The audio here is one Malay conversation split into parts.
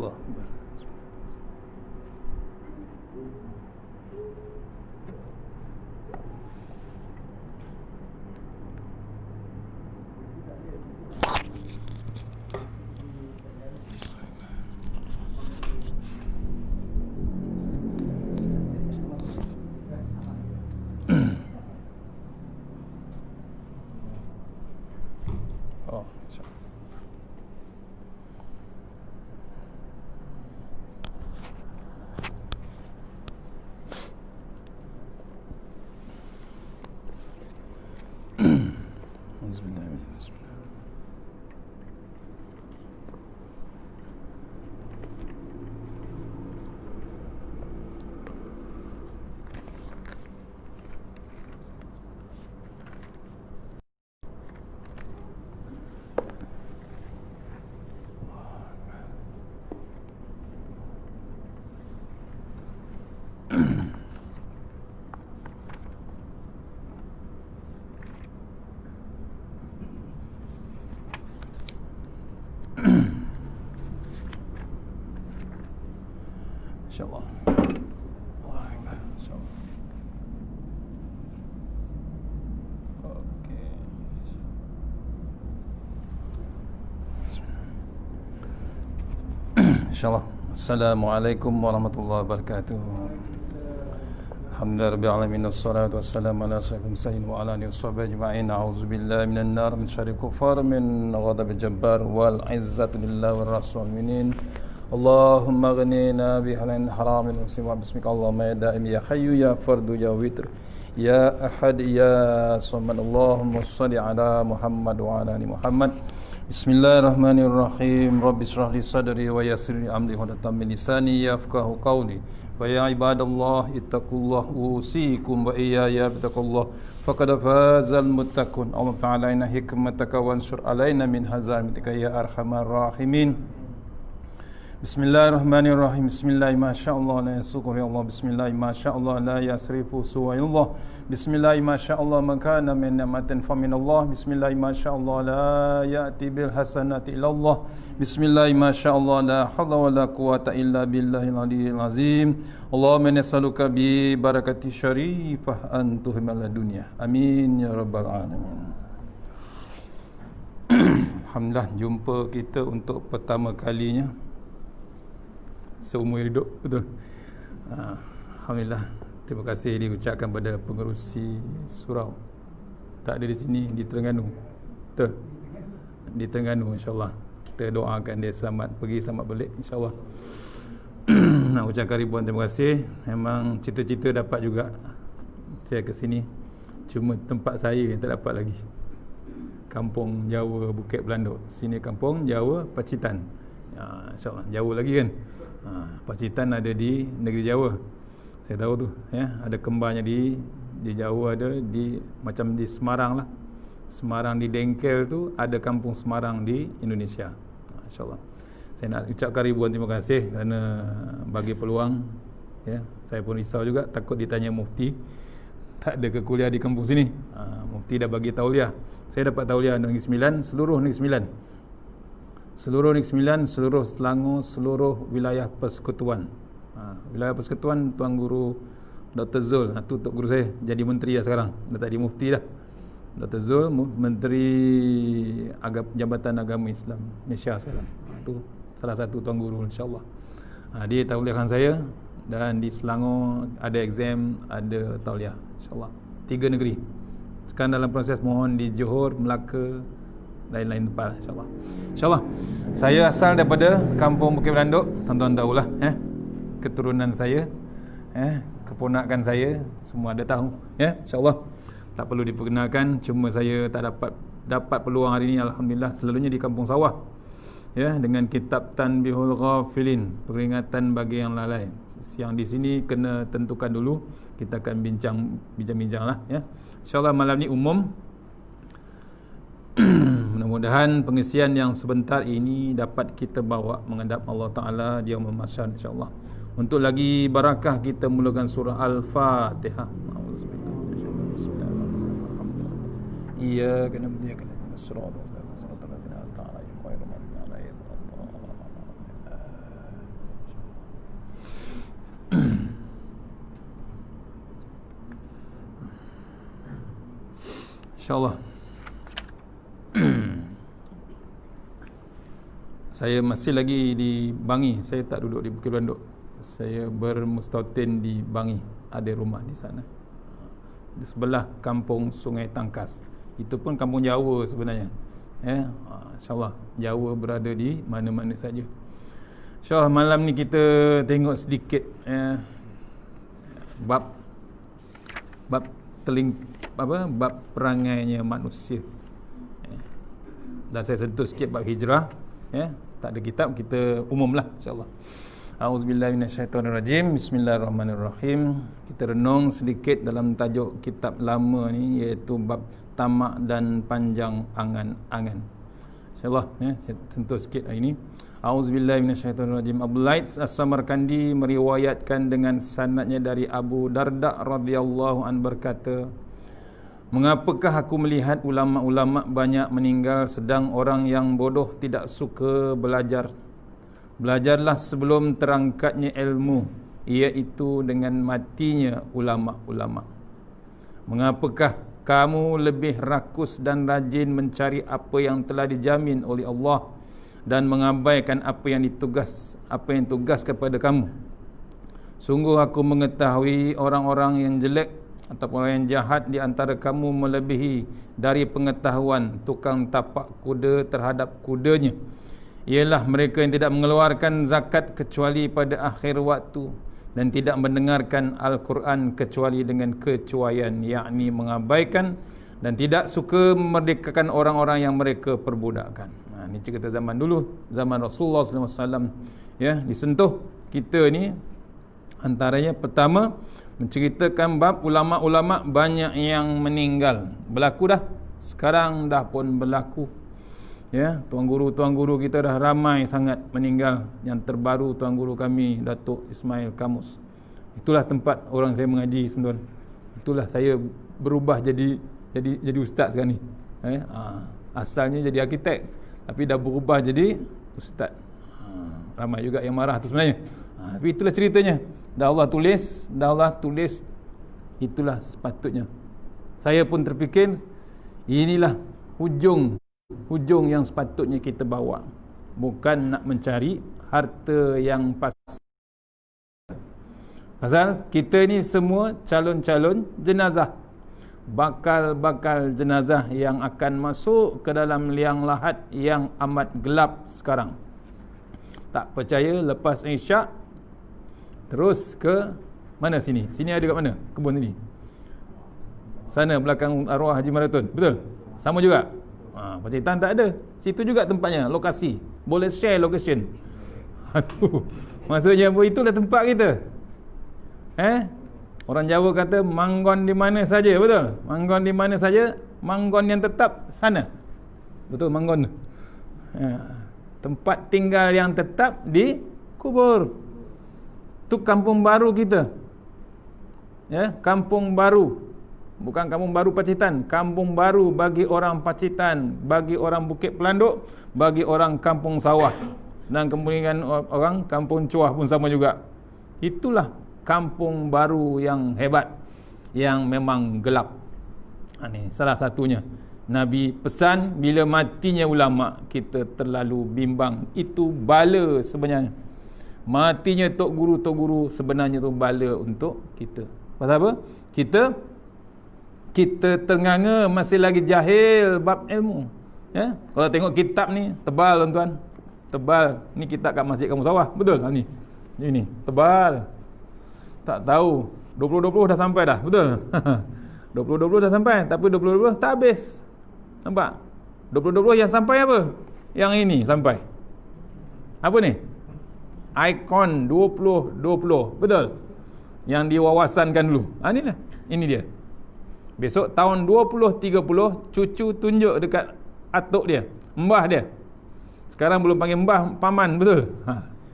Allah. Oh, InsyaAllah. Wah, insyaAllah. Okey. InsyaAllah. Assalamualaikum warahmatullahi wabarakatuh. Alhamdulillah rabbil alamin, wassalatu wassalamu ala asyrafil mursalin wa ala alihi washabbihi ajma'in. A'udzubillahi minan nar min syarri kufar min ghadabil jabbar wal izzatu lillahi war rasul minin. Allahumma ghnina bi halalin haramin wa bismika Allahumma ya daim ya hayyu ya fardu ya witr ya ahad ya samad. Allahumma shalli ala Muhammad wa ala ali Muhammad. Bismillahirrahmanirrahim. Rabbi shrah li sadri wa yassir li amri wa hlul 'uqdatam min lisani yafqahu qawli. Wa ya ibadallah ittaqullah usikum wa iyaya bittaqullah faqad fazal muttaqun. Allahumma fa'alaina hikmataka wansur alaina min hazamatika ya arhamar rahimin. Bismillahirrahmanirrahim. Bismillahi masyaallah la yasuqu ya Allah. Bismillahi masyaallah la yasrifu suwa ya Allah. Bismillahi masyaallah man kana min ni'matin fa min Allah. Bismillahi masyaallah la ya'ti bil hasanati illa Allah. Bismillahi masyaallah la haula wala quwata illa billahil aliyyil azim. Allahumma nas'aluka bi barakati syarifah an tuhmal dunya. Amin ya rabbal alamin. Alhamdulillah, jumpa kita untuk pertama kalinya seumur hidup, betul. Alhamdulillah, terima kasih diucapkan pada pengerusi surau. Tak ada di sini, di Terengganu. Betul, di Terengganu, insyaAllah. Kita doakan dia selamat pergi, selamat balik, insyaAllah. Nak ucapkan ribuan terima kasih. Memang cita-cita dapat juga saya ke sini, cuma tempat saya yang tak dapat lagi. Kampung Jawa Bukit Belanduk. Sini Kampung Jawa Pacitan. InsyaAllah jauh lagi kan. Pacitan ada di negeri Jawa, saya tahu tu ya. Ada kembarnya di Jawa, ada di macam di Semarang lah. Semarang di Dengkel tu ada kampung Semarang di Indonesia. InsyaAllah saya nak ucapkan ribuan terima kasih kerana bagi peluang ya. Saya pun risau juga, takut ditanya mufti tak ada ke kuliah di kampung sini. Mufti dah bagi tauliah. Saya dapat tauliah Negeri Sembilan, seluruh Negeri Sembilan, seluruh Negeri Sembilan, seluruh Selangor, seluruh wilayah persekutuan. Wilayah persekutuan Tuan Guru Dr. Zul, tu Tok Guru saya, jadi menteri dah sekarang, dah tak di mufti dah. Dr. Zul, Menteri Jabatan Agama Islam Malaysia sekarang. Itu salah satu Tuan Guru, insyaAllah. Dia tauliahkan saya. Dan di Selangor ada exam, ada tauliah, insyaAllah. 3 negeri. Sekarang dalam proses mohon di Johor, Melaka, lain-lain tempat, insyaAllah. InsyaAllah. Saya asal daripada Kampung Bukit Belanduk. Tuan-tuan tahulah keturunan saya, keponakan saya, semua ada tahu ya, insyaAllah. Tak perlu diperkenalkan. Cuma saya tak dapat peluang hari ini, alhamdulillah. Selalunya di Kampung Sawah ya, dengan kitab Tanbihul Ghafilin, peringatan bagi yang lalai. Yang di sini kena tentukan dulu. Kita akan bincang-bincang lah ya. InsyaAllah malam ni umum. Mudah-mudahan pengisian yang sebentar ini dapat kita bawa menghadap Allah Ta'ala di Yaumul Mahsyar, insyaAllah. Untuk lagi barakah, kita mulakan surah Al-Fatihah. Bismillahirrahmanirrahim. Iyyaka na'budu wa iyyaka nasta'in. InsyaAllah. Saya masih lagi di Bangi. Saya tak duduk di Bukit Banduk. Saya bermustautin di Bangi. Ada rumah di sana, di sebelah kampung Sungai Tangkas. Itu pun kampung Jawa sebenarnya. InsyaAllah Jawa berada di mana-mana saja. InsyaAllah malam ni kita tengok sedikit bab perangainya manusia. Dan saya sentuh sikit bab hijrah. Tak ada kitab, kita umumlah insyaAllah. A'udzubillahi minasyaitonirrajim. Bismillahirrahmanirrahim. Kita renung sedikit dalam tajuk kitab lama ni, iaitu bab tamak dan panjang angan-angan. InsyaAllah saya sentuh sikit hari ini. A'udzubillahi minasyaitonirrajim. Abu Laits As-Samarkandi meriwayatkan dengan sanadnya dari Abu Darda radhiyallahu an berkata, mengapakah aku melihat ulama-ulama banyak meninggal sedang orang yang bodoh tidak suka belajar? Belajarlah sebelum terangkatnya ilmu, iaitu dengan matinya ulama-ulama. Mengapakah kamu lebih rakus dan rajin mencari apa yang telah dijamin oleh Allah dan mengabaikan apa yang tugas kepada kamu? Sungguh aku mengetahui orang-orang yang jelek ataupun orang yang jahat di antara kamu melebihi dari pengetahuan tukang tapak kuda terhadap kudanya. Ialah mereka yang tidak mengeluarkan zakat kecuali pada akhir waktu dan tidak mendengarkan Al-Quran kecuali dengan kecuaian, yakni mengabaikan, dan tidak suka memerdekakan orang-orang yang mereka perbudakkan. Ini cerita zaman dulu, zaman Rasulullah SAW. Disentuh kita ni antaranya pertama menceritakan bab ulama-ulama banyak yang meninggal. Berlaku dah. Sekarang dah pun berlaku. Tuan guru kita dah ramai sangat meninggal. Yang terbaru tuan guru kami Datuk Ismail Kamus. Itulah tempat orang saya mengaji tuan. Itulah saya berubah jadi ustaz sekarang ni. Asalnya jadi arkitek, tapi dah berubah jadi ustaz. Ramai juga yang marah tu sebenarnya. Tapi itulah ceritanya. Dah Allah tulis, itulah sepatutnya. Saya pun terfikir inilah hujung yang sepatutnya kita bawa, bukan nak mencari harta yang pasal kita ni semua calon-calon jenazah, bakal jenazah yang akan masuk ke dalam liang lahat yang amat gelap sekarang. Tak percaya, lepas Isyak terus ke mana sini? Sini ada kat mana? Kebun sini. Sana belakang arwah Haji Marathon. Betul? Sama juga? Pacitan tak ada. Situ juga tempatnya, lokasi. Boleh share location. Maksudnya itulah tempat kita. Orang Jawa kata manggon di mana saja. Betul? Manggon di mana saja, manggon yang tetap sana. Betul, manggon. Tempat tinggal yang tetap di kubur. Itu kampung baru kita. Kampung baru. Bukan kampung baru Pacitan. Kampung baru bagi orang Pacitan, bagi orang Bukit Pelanduk, bagi orang kampung sawah. Dan kemudian orang kampung Cuah pun sama juga. Itulah kampung baru yang hebat, yang memang gelap. Ini salah satunya. Nabi pesan, bila matinya ulama, kita terlalu bimbang. Itu bala sebenarnya. Matinya tok guru sebenarnya tu bala untuk kita. Pasal apa? Kita ternganga, masih lagi jahil bab ilmu. Kalau tengok kitab ni tebal tuan-tuan. Tebal. Ni kitab kat Masjid Kampung Sawah. Betul ni. Ini tebal. Tak tahu 2020 dah sampai dah. Betul. 2020 dah sampai, tapi 2020 tak habis. Nampak? 2020 yang sampai apa? Yang ini sampai. Apa ni? Ikon 2020. Betul? Yang diwawasankan dulu. Ini dia. Besok tahun 2030 cucu tunjuk dekat atuk dia, mbah dia. Sekarang belum panggil mbah, paman. Betul?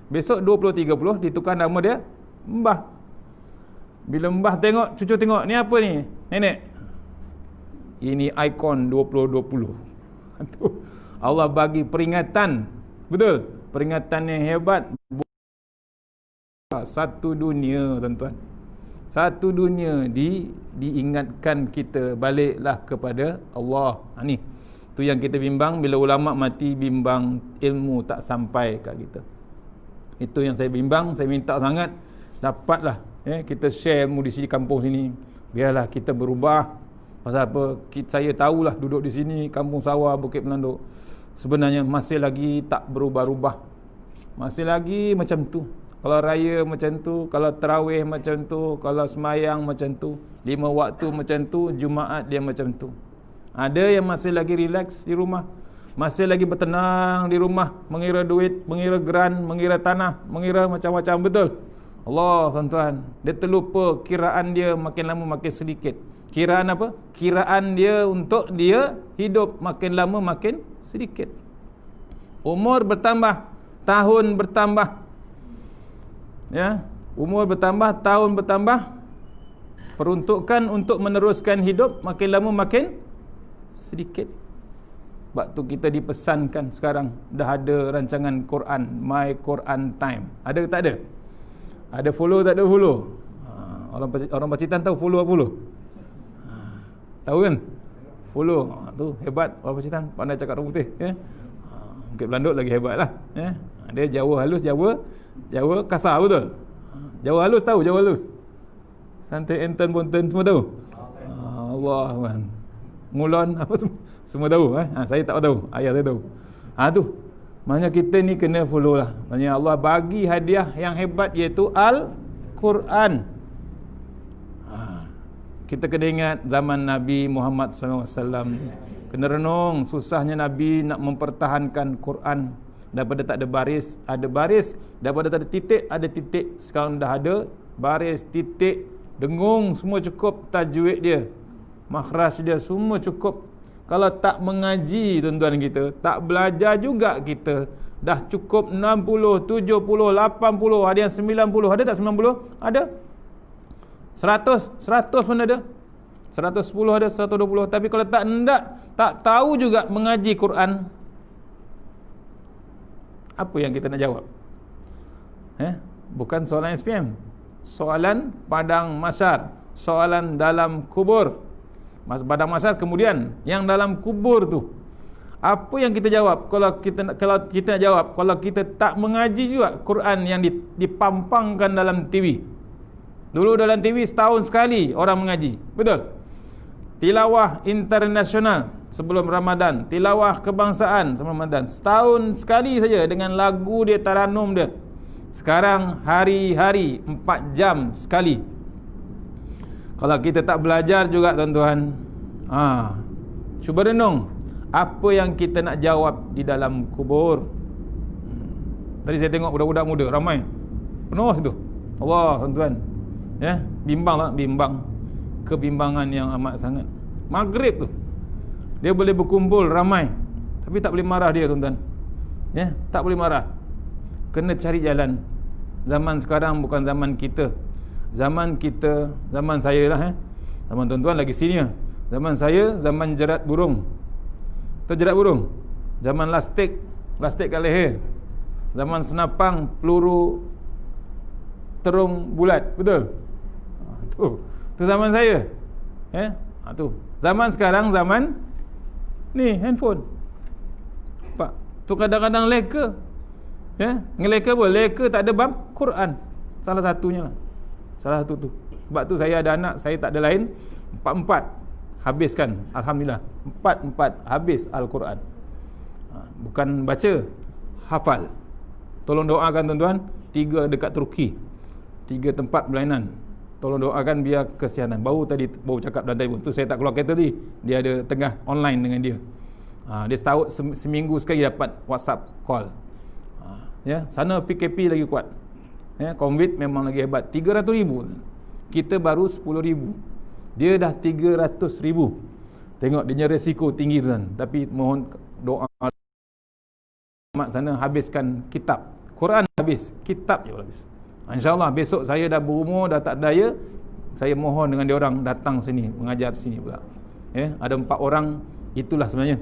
Besok 2030 ditukar nama dia mbah. Bila mbah tengok, cucu tengok, ni apa ni? Nenek. Ini ikon 2020. Allah bagi peringatan. Betul? Peringatan yang hebat. Satu dunia, tuan-tuan. Satu dunia diingatkan kita baliklah kepada Allah. Ni tu yang kita bimbang bila ulama mati, bimbang ilmu tak sampai kat kita. Itu yang saya bimbang. Saya minta sangat dapatlah kita share ilmu di sini, kampung sini. Biarlah kita berubah. Pasal apa? Saya tahulah duduk di sini, kampung sawah, Bukit Melanduk, sebenarnya masih lagi tak berubah-ubah. Masih lagi macam tu. Kalau raya macam tu, kalau tarawih macam tu, kalau semayang macam tu, 5 waktu macam tu, Jumaat dia macam tu. Ada yang masih lagi relax di rumah, masih lagi bertenang di rumah, mengira duit, mengira geran, mengira tanah, mengira macam-macam. Betul? Allah, tuan-tuan, dia terlupa kiraan dia makin lama makin sedikit. Kiraan apa? Kiraan dia untuk dia hidup makin lama makin sedikit. Umur bertambah, tahun bertambah. Ya, umur bertambah, tahun bertambah. Peruntukan untuk meneruskan hidup makin lama makin sedikit. Sebab tu kita dipesankan sekarang dah ada rancangan Quran, My Quran Time. Ada ke tak ada? Ada follow tak ada follow? Orang Pacitan tahu follow apa follow? Tahu kan? Follow. Tu hebat orang Pacitan, pandai cakap orang putih, ya. Bukit Belanduk lagi hebatlah, ya. Dia Jawa halus, Jawa kasar, betul? Jawa halus tahu, Jawa halus. Santai enten bonten semua tahu. Allah kan. Ngulon apa tu? Semua tahu, saya tak tahu, ayah saya tahu. Tu. Maknanya kita ni kena follow lah. Maknanya Allah bagi hadiah yang hebat, iaitu Al-Quran. Kita kena ingat zaman Nabi Muhammad SAW. Kena renung susahnya Nabi nak mempertahankan Quran. Daripada tak ada baris, ada baris. Daripada tak ada titik, ada titik. Sekarang dah ada baris, titik, dengung, semua cukup. Tajwid dia, makhraj dia, semua cukup. Kalau tak mengaji, tuan-tuan kita, tak belajar juga kita, dah cukup 60, 70, 80, ada yang 90. Ada tak 90? Ada. 100 pun ada. 110 ada, 120. Tapi kalau tak tahu juga mengaji Quran, apa yang kita nak jawab? Bukan soalan SPM, soalan padang mahsyar, soalan dalam kubur. Padang mahsyar kemudian, yang dalam kubur tu, apa yang kita jawab? Kalau kita nak jawab, kalau kita tak mengaji juga Quran yang dipampangkan dalam TV. Dulu dalam TV setahun sekali orang mengaji, betul? Tilawah internasional sebelum Ramadan, tilawah kebangsaan sebelum Ramadan, setahun sekali saja dengan lagu dia, taranum dia. Sekarang hari-hari 4 jam sekali. Kalau kita tak belajar juga, tuan-tuan, cuba renung apa yang kita nak jawab di dalam kubur. Tadi saya tengok budak-budak muda ramai, penuh tu. Allah, tuan-tuan, ya, bimbang kebimbangan yang amat sangat. Maghrib tu dia boleh berkumpul ramai, tapi tak boleh marah dia, tuan-tuan, ya, tak boleh marah. Kena cari jalan. Zaman sekarang bukan zaman kita. Zaman kita, zaman saya lah, zaman tuan-tuan lagi senior. Zaman saya, zaman jerat burung. Tahu jerat burung? Zaman lastik kat leher. Zaman senapang, peluru terung bulat, betul? Tu zaman saya. Tu. Zaman sekarang zaman ni handphone. Pak, tu kadang-kadang leka. Ngeleka apa? Leka tak ada bab Quran. Salah satunya lah. Salah satu tu. Sebab tu saya ada anak, saya tak ada lain, 4 habiskan. Alhamdulillah, 4 habis Al-Quran. Bukan baca, hafal. Tolong doakan, tuan-tuan. 3 dekat Turki, 3 tempat berlainan. Tolong doakan biar kesianan. Baru cakap dalam telefon tu, saya tak keluar kereta tadi, dia ada tengah online dengan dia. Dia setahun seminggu sekali dapat WhatsApp call. Sana PKP lagi kuat. COVID memang lagi hebat. 300,000. Kita baru 10,000. Dia dah 300,000. Tengok dia resiko tinggi, tuan. Tapi mohon doa mak sana habiskan kitab. Quran habis, kitab je habis. InsyaAllah besok saya dah berumur, dah tak daya, saya mohon dengan dia orang datang sini, mengajar sini pula. Ada 4 orang, itulah sebenarnya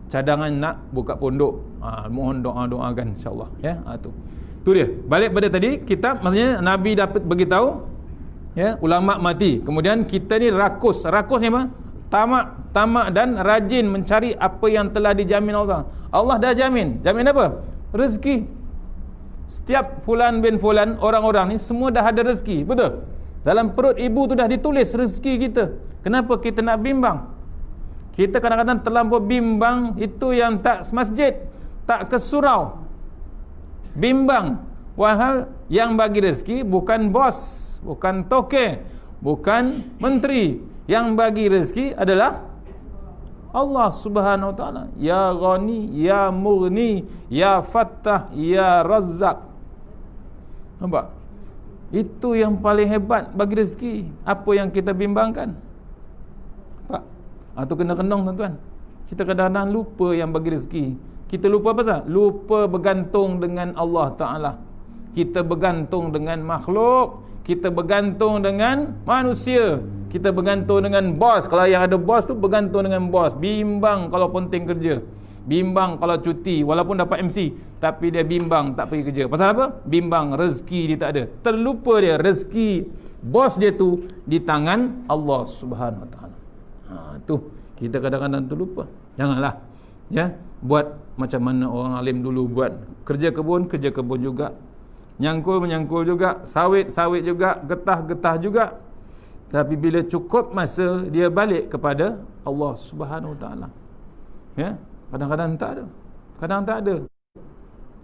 cadangan nak buka pondok. Mohon doakan insyaAllah. Tu dia. Balik pada tadi, kitab, maksudnya Nabi dapat beritahu, Ya, ulama mati. Kemudian kita ni rakus. Rakus ni apa? Tamak dan rajin mencari apa yang telah dijamin Allah. Allah dah jamin. Jamin apa? Rezeki. Setiap fulan bin fulan, orang-orang ni semua dah ada rezeki. Betul? Dalam perut ibu tu dah ditulis rezeki kita. Kenapa kita nak bimbang? Kita kadang-kadang terlampau bimbang. Itu yang tak masjid, tak ke surau, bimbang. Walhal yang bagi rezeki bukan bos, bukan toke, bukan menteri. Yang bagi rezeki adalah Allah Subhanahu wa taala. Ya Ghani, Ya Mughni, Ya Fattah, Ya Razzaq. Nampak? Itu yang paling hebat bagi rezeki. Apa yang kita bimbangkan? Nampak? Itu kena renung tuan-tuan. Kita kadang-kadang lupa yang bagi rezeki. Kita lupa apa sah? Lupa bergantung dengan Allah Ta'ala. Kita bergantung dengan makhluk. Kita bergantung dengan manusia. Kita bergantung dengan bos. Kalau yang ada bos tu bergantung dengan bos. Bimbang kalau penting kerja. Bimbang kalau cuti. Walaupun dapat MC, tapi dia bimbang tak pergi kerja. Pasal apa? Bimbang rezeki dia tak ada. Terlupa dia rezeki bos dia tu di tangan Allah Subhanahu Wa Taala. Tu kita kadang-kadang terlupa. Janganlah ya buat macam mana orang alim dulu buat. Kerja kebun juga. Nyangkul juga, sawit juga, getah juga. Tapi bila cukup masa, dia balik kepada Allah Subhanahu Wa Taala. Ya, kadang-kadang tak ada. Kadang tak ada.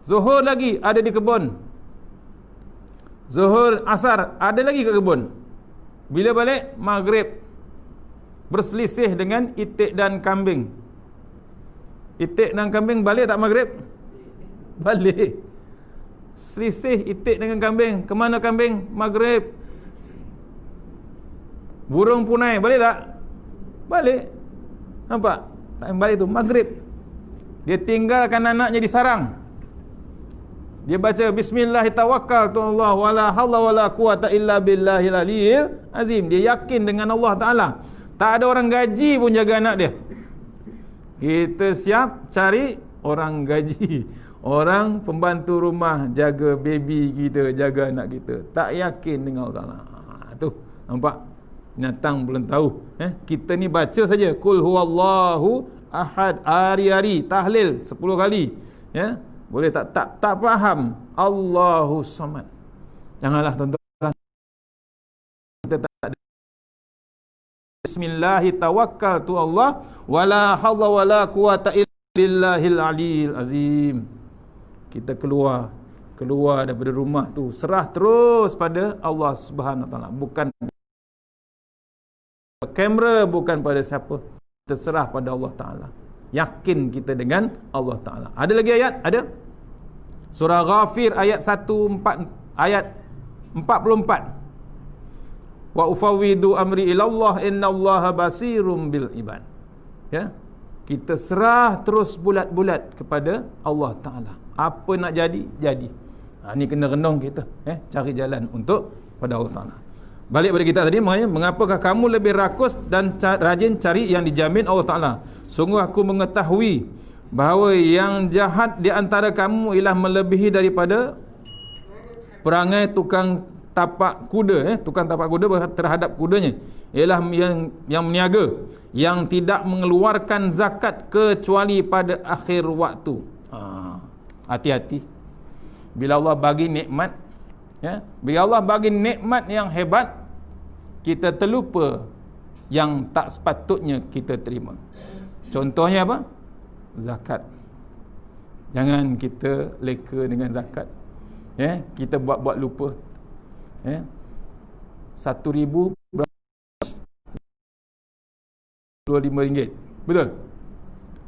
Zuhur lagi ada di kebun. Zuhur, asar ada lagi ke kebun. Bila balik maghrib, berselisih dengan itik dan kambing. Itik dan kambing balik tak maghrib? Balik. Selisih itik dengan kambing. Kemana kambing? Maghrib. Burung punai balik tak? Balik. Nampak? Tak balik tu maghrib. Dia tinggalkan anaknya di sarang. Dia baca Bismillahirrahmanirrahim, wala haula wala quwata illa billahil aliyil azim. Dia yakin dengan Allah Ta'ala. Tak ada orang gaji pun jaga anak dia. Kita siap cari orang gaji, orang pembantu rumah jaga baby kita, jaga anak kita. Tak yakin dengan Allah Ta'ala. Tu nampak? Binatang belum tahu. Kita ni baca saja Qul huwallahu ahad, hari-hari tahlil 10 kali. Ya, boleh tak faham Allahu samad. Janganlah tuan-tuan, kita tak ada. Bismillahirrahmanirrahim, Allah wala haula wala quwata illa billahil aliyil azim. Kita keluar daripada rumah tu, serah terus pada Allah Subhanahu Wa Taala. Bukan kamera, bukan pada siapa. Terserah pada Allah Ta'ala. Yakin kita dengan Allah Ta'ala. Ada lagi ayat? Ada. Surah Ghafir ayat 14, ayat 44. Wa ufawwidu amri ilallah innallaha basirum bil ibad. Ya. Kita serah terus bulat-bulat kepada Allah Ta'ala. Apa nak jadi, jadi. Ni kena renung kita. Cari jalan untuk pada Allah Ta'ala. Balik pada kita tadi, mengapakah kamu lebih rakus dan rajin cari yang dijamin Allah Ta'ala? Sungguh aku mengetahui bahawa yang jahat di antara kamu ialah melebihi daripada perangai tukang tapak kuda. Tukang tapak kuda terhadap kudanya ialah yang meniaga, yang tidak mengeluarkan zakat kecuali pada akhir waktu. Hati-hati bila Allah bagi nikmat. Bila Allah bagi nikmat yang hebat, kita terlupa yang tak sepatutnya kita terima. Contohnya apa? Zakat. Jangan kita leka dengan zakat. Kita buat-buat lupa. 1,000 RM25. Betul?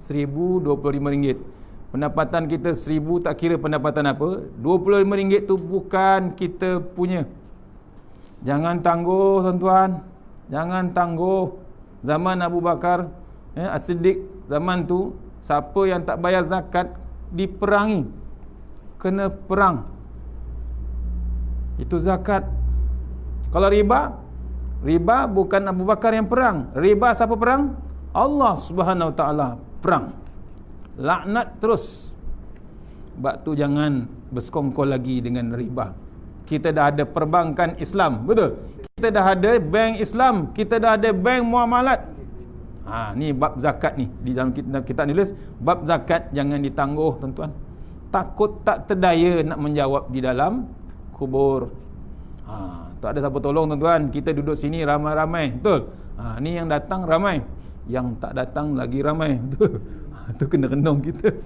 RM1,025. Pendapatan kita 1,000, tak kira pendapatan apa. RM25 tu bukan kita punya. Jangan tangguh tuan-tuan. Jangan tangguh. Zaman Abu Bakar As-Siddiq, zaman tu siapa yang tak bayar zakat diperangi. Kena perang. Itu zakat. Kalau riba bukan Abu Bakar yang perang. Riba siapa perang? Allah Subhanahu Wa Taala perang. Laknat terus. Sebab tu jangan bersekongkol lagi dengan riba. Kita dah ada perbankan Islam, betul? kita dah ada bank Islam, kita dah ada bank muamalat. Ni bab zakat ni. Di dalam kita nulis bab zakat jangan ditangguh tuan-tuan. Takut tak terdaya nak menjawab di dalam kubur. Tak ada siapa tolong tuan-tuan. Kita duduk sini ramai-ramai, betul? Ni yang datang ramai, yang tak datang lagi ramai, betul? Tu kena renung kita.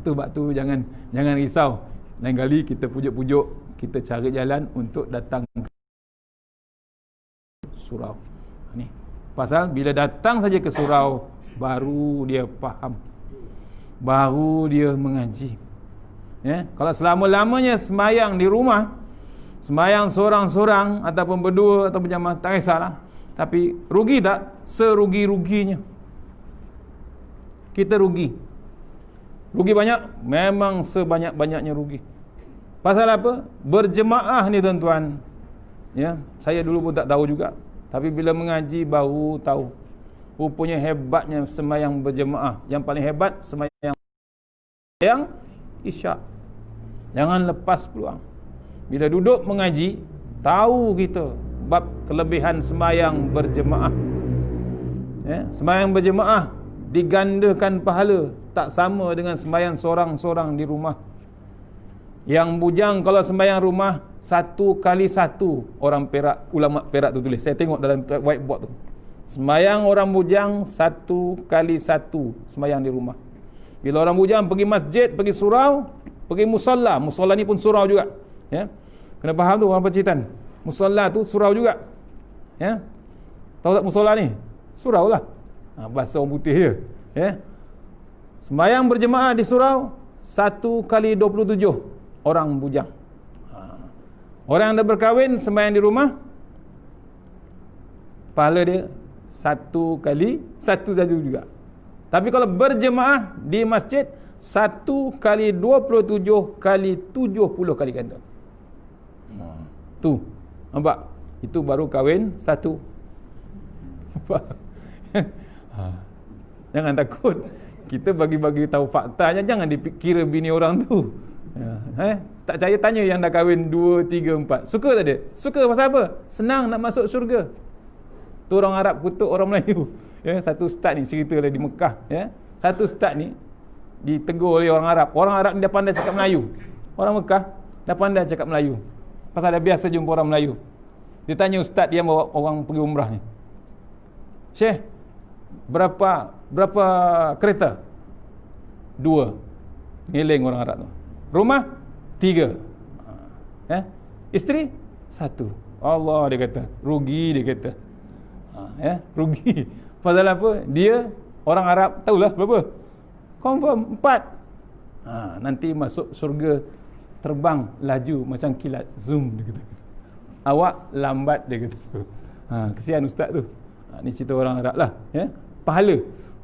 Tu bab tu jangan risau. Lain kali kita pujuk-pujuk, kita cari jalan untuk datang ke surau. Ni pasal bila datang saja ke surau, baru dia faham, baru dia mengaji. Kalau selama-lamanya semayang di rumah, semayang seorang-seorang ataupun berdua ataupun berjamaah, tak kisahlah. Tapi rugi tak? Serugi-ruginya kita rugi. Rugi banyak? Memang sebanyak-banyaknya rugi. Pasal apa? Berjemaah ni tuan-tuan. Saya dulu pun tak tahu juga. Tapi bila mengaji baru tahu. Rupanya hebatnya semayang berjemaah. Yang paling hebat semayang isyak. Jangan lepas peluang. Bila duduk mengaji, tahu kita bab kelebihan semayang berjemaah. Semayang berjemaah digandakan pahala, tak sama dengan semayang seorang-seorang di rumah. Yang bujang kalau sembahyang rumah 1 kali 1 orang Perak, ulama Perak tu tulis. Saya tengok dalam whiteboard tu. Sembahyang orang bujang 1 kali 1 sembahyang di rumah. Bila orang bujang pergi masjid, pergi surau, pergi musalla. Musalla ni pun surau juga. Kena faham tu orang Pacitan. Musalla tu surau juga. Tahu tak musalla ni? Surau lah. Bahasa orang putih je. Sembahyang berjemaah di surau 1 kali 27 orang bujang. Orang yang dah berkahwin sembahyang di rumah, pahala dia 1 kali 1 saja juga. Tapi kalau berjemaah di masjid 1 kali 27 kali 70 kali ganda. Tu nampak? Itu baru kahwin 1. Jangan takut. Kita bagi-bagi tahu faktanya, jangan dikira bini orang tu. Tak percaya tanya yang dah kahwin 2, 3, 4. Suka tak dia? Suka pasal apa? Senang nak masuk syurga. Tu orang Arab kutuk orang Melayu. Satu ustaz ni cerita lah di Mekah. Satu ustaz ni ditegur oleh orang Arab. Orang Arab ni dah pandai cakap Melayu. Orang Mekah dah pandai cakap Melayu. Pasal dah biasa jumpa orang Melayu. Dia tanya ustaz dia bawa orang pergi umrah ni. Syekh, berapa kereta? 2. Ngeleng orang Arab tu. Rumah 3. Isteri 1. Allah, dia kata rugi, dia kata. Rugi. Pasal apa? Dia orang Arab tahulah berapa? Confirm 4. Nanti masuk surga terbang laju macam kilat, zoom, dia kata. Awak lambat, dia kata. Kesian ustaz tu. Ni cerita orang Arab lah.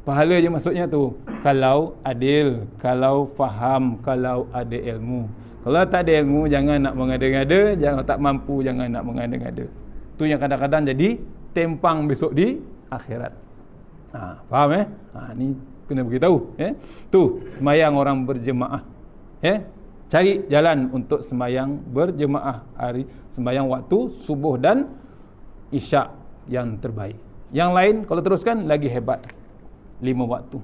Pahala je maksudnya tu. Kalau adil, kalau faham, kalau ada ilmu. Kalau tak ada ilmu, jangan nak mengada-ngada. Jangan tak mampu, jangan nak mengada-ngada. Tu yang kadang-kadang jadi tempang besok di akhirat. Faham ni kena beritahu. Tu semayang orang berjemaah. Cari jalan untuk semayang berjemaah hari semayang waktu subuh dan isyak yang terbaik. Yang lain kalau teruskan lagi hebat. 5 waktu.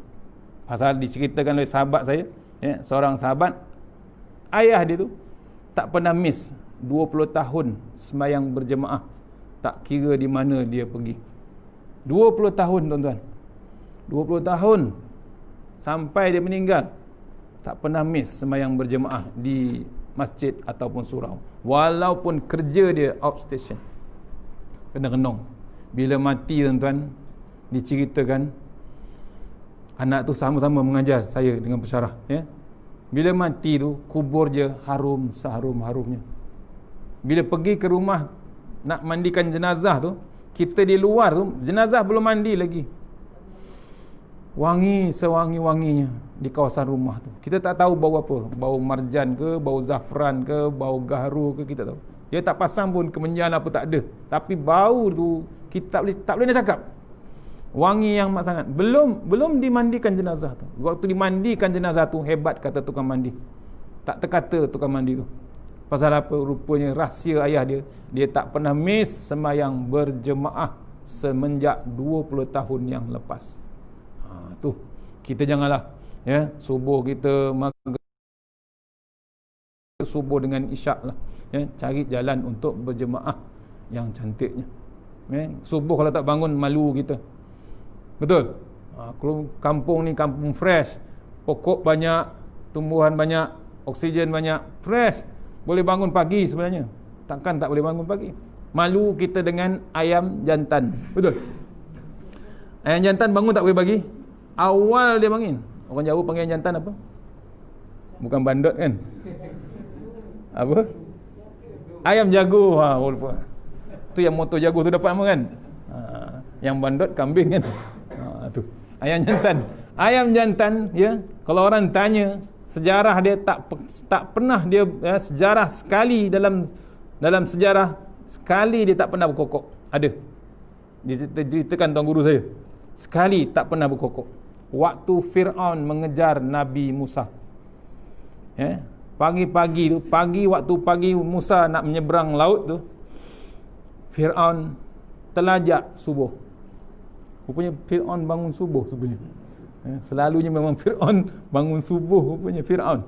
Pasal diceritakan oleh sahabat saya, seorang sahabat, ayah dia tu tak pernah miss 20 tahun semayang berjemaah. Tak kira di mana dia pergi. 20 tahun tuan-tuan. 20 tahun sampai dia meninggal, tak pernah miss semayang berjemaah di masjid ataupun surau. Walaupun kerja dia outstation. Kena renung. Bila mati tuan-tuan, diceritakan anak tu sama-sama mengajar saya dengan pensyarah. Bila mati tu, kubur je harum seharum-harumnya. Bila pergi ke rumah nak mandikan jenazah tu, kita di luar tu, jenazah belum mandi lagi, wangi sewangi-wanginya di kawasan rumah tu. Kita tak tahu bau apa, bau marjan ke, bau zafran ke, bau gaharu ke, kita tahu. Dia tak pasang pun kemenyan apa, tak ada. Tapi bau tu kita tak boleh nak cakap. Wangi yang amat sangat. Belum dimandikan jenazah tu. Waktu dimandikan jenazah tu, hebat kata tukang mandi. Tak terkata tukang mandi tu. Pasal apa? Rupanya rahsia ayah dia tak pernah miss sembahyang berjemaah semenjak 20 tahun yang lepas. Tu kita janganlah subuh kita subuh dengan isyak lah, cari jalan untuk berjemaah yang cantiknya. Subuh kalau tak bangun malu kita, betul. Kalau kampung ni kampung fresh, pokok banyak, tumbuhan banyak, oksigen banyak, fresh, boleh bangun pagi sebenarnya. Takkan tak boleh bangun pagi. Malu kita dengan ayam jantan, betul. Ayam jantan bangun tak boleh pagi, awal dia bangun. Orang Jawa panggil ayam jantan apa? Bukan bandot kan? Apa? Ayam jago. Lupa. Tu yang motor jago tu dapat apa kan? Yang bandot kambing kan? Tu ayam jantan. Ayam jantan, kalau orang tanya sejarah dia, tak pernah dia, sejarah sekali dalam sejarah sekali dia tak pernah berkokok. Ada. Diceritakan tuan guru saya. Sekali tak pernah berkokok. Waktu Fir'aun mengejar Nabi Musa. Pagi-pagi tu, waktu pagi Musa nak menyeberang laut tu, Fir'aun telajak subuh. Rupanya Fir'aun bangun subuh sebenarnya. Selalunya memang Fir'aun bangun subuh, rupanya Fir'aun.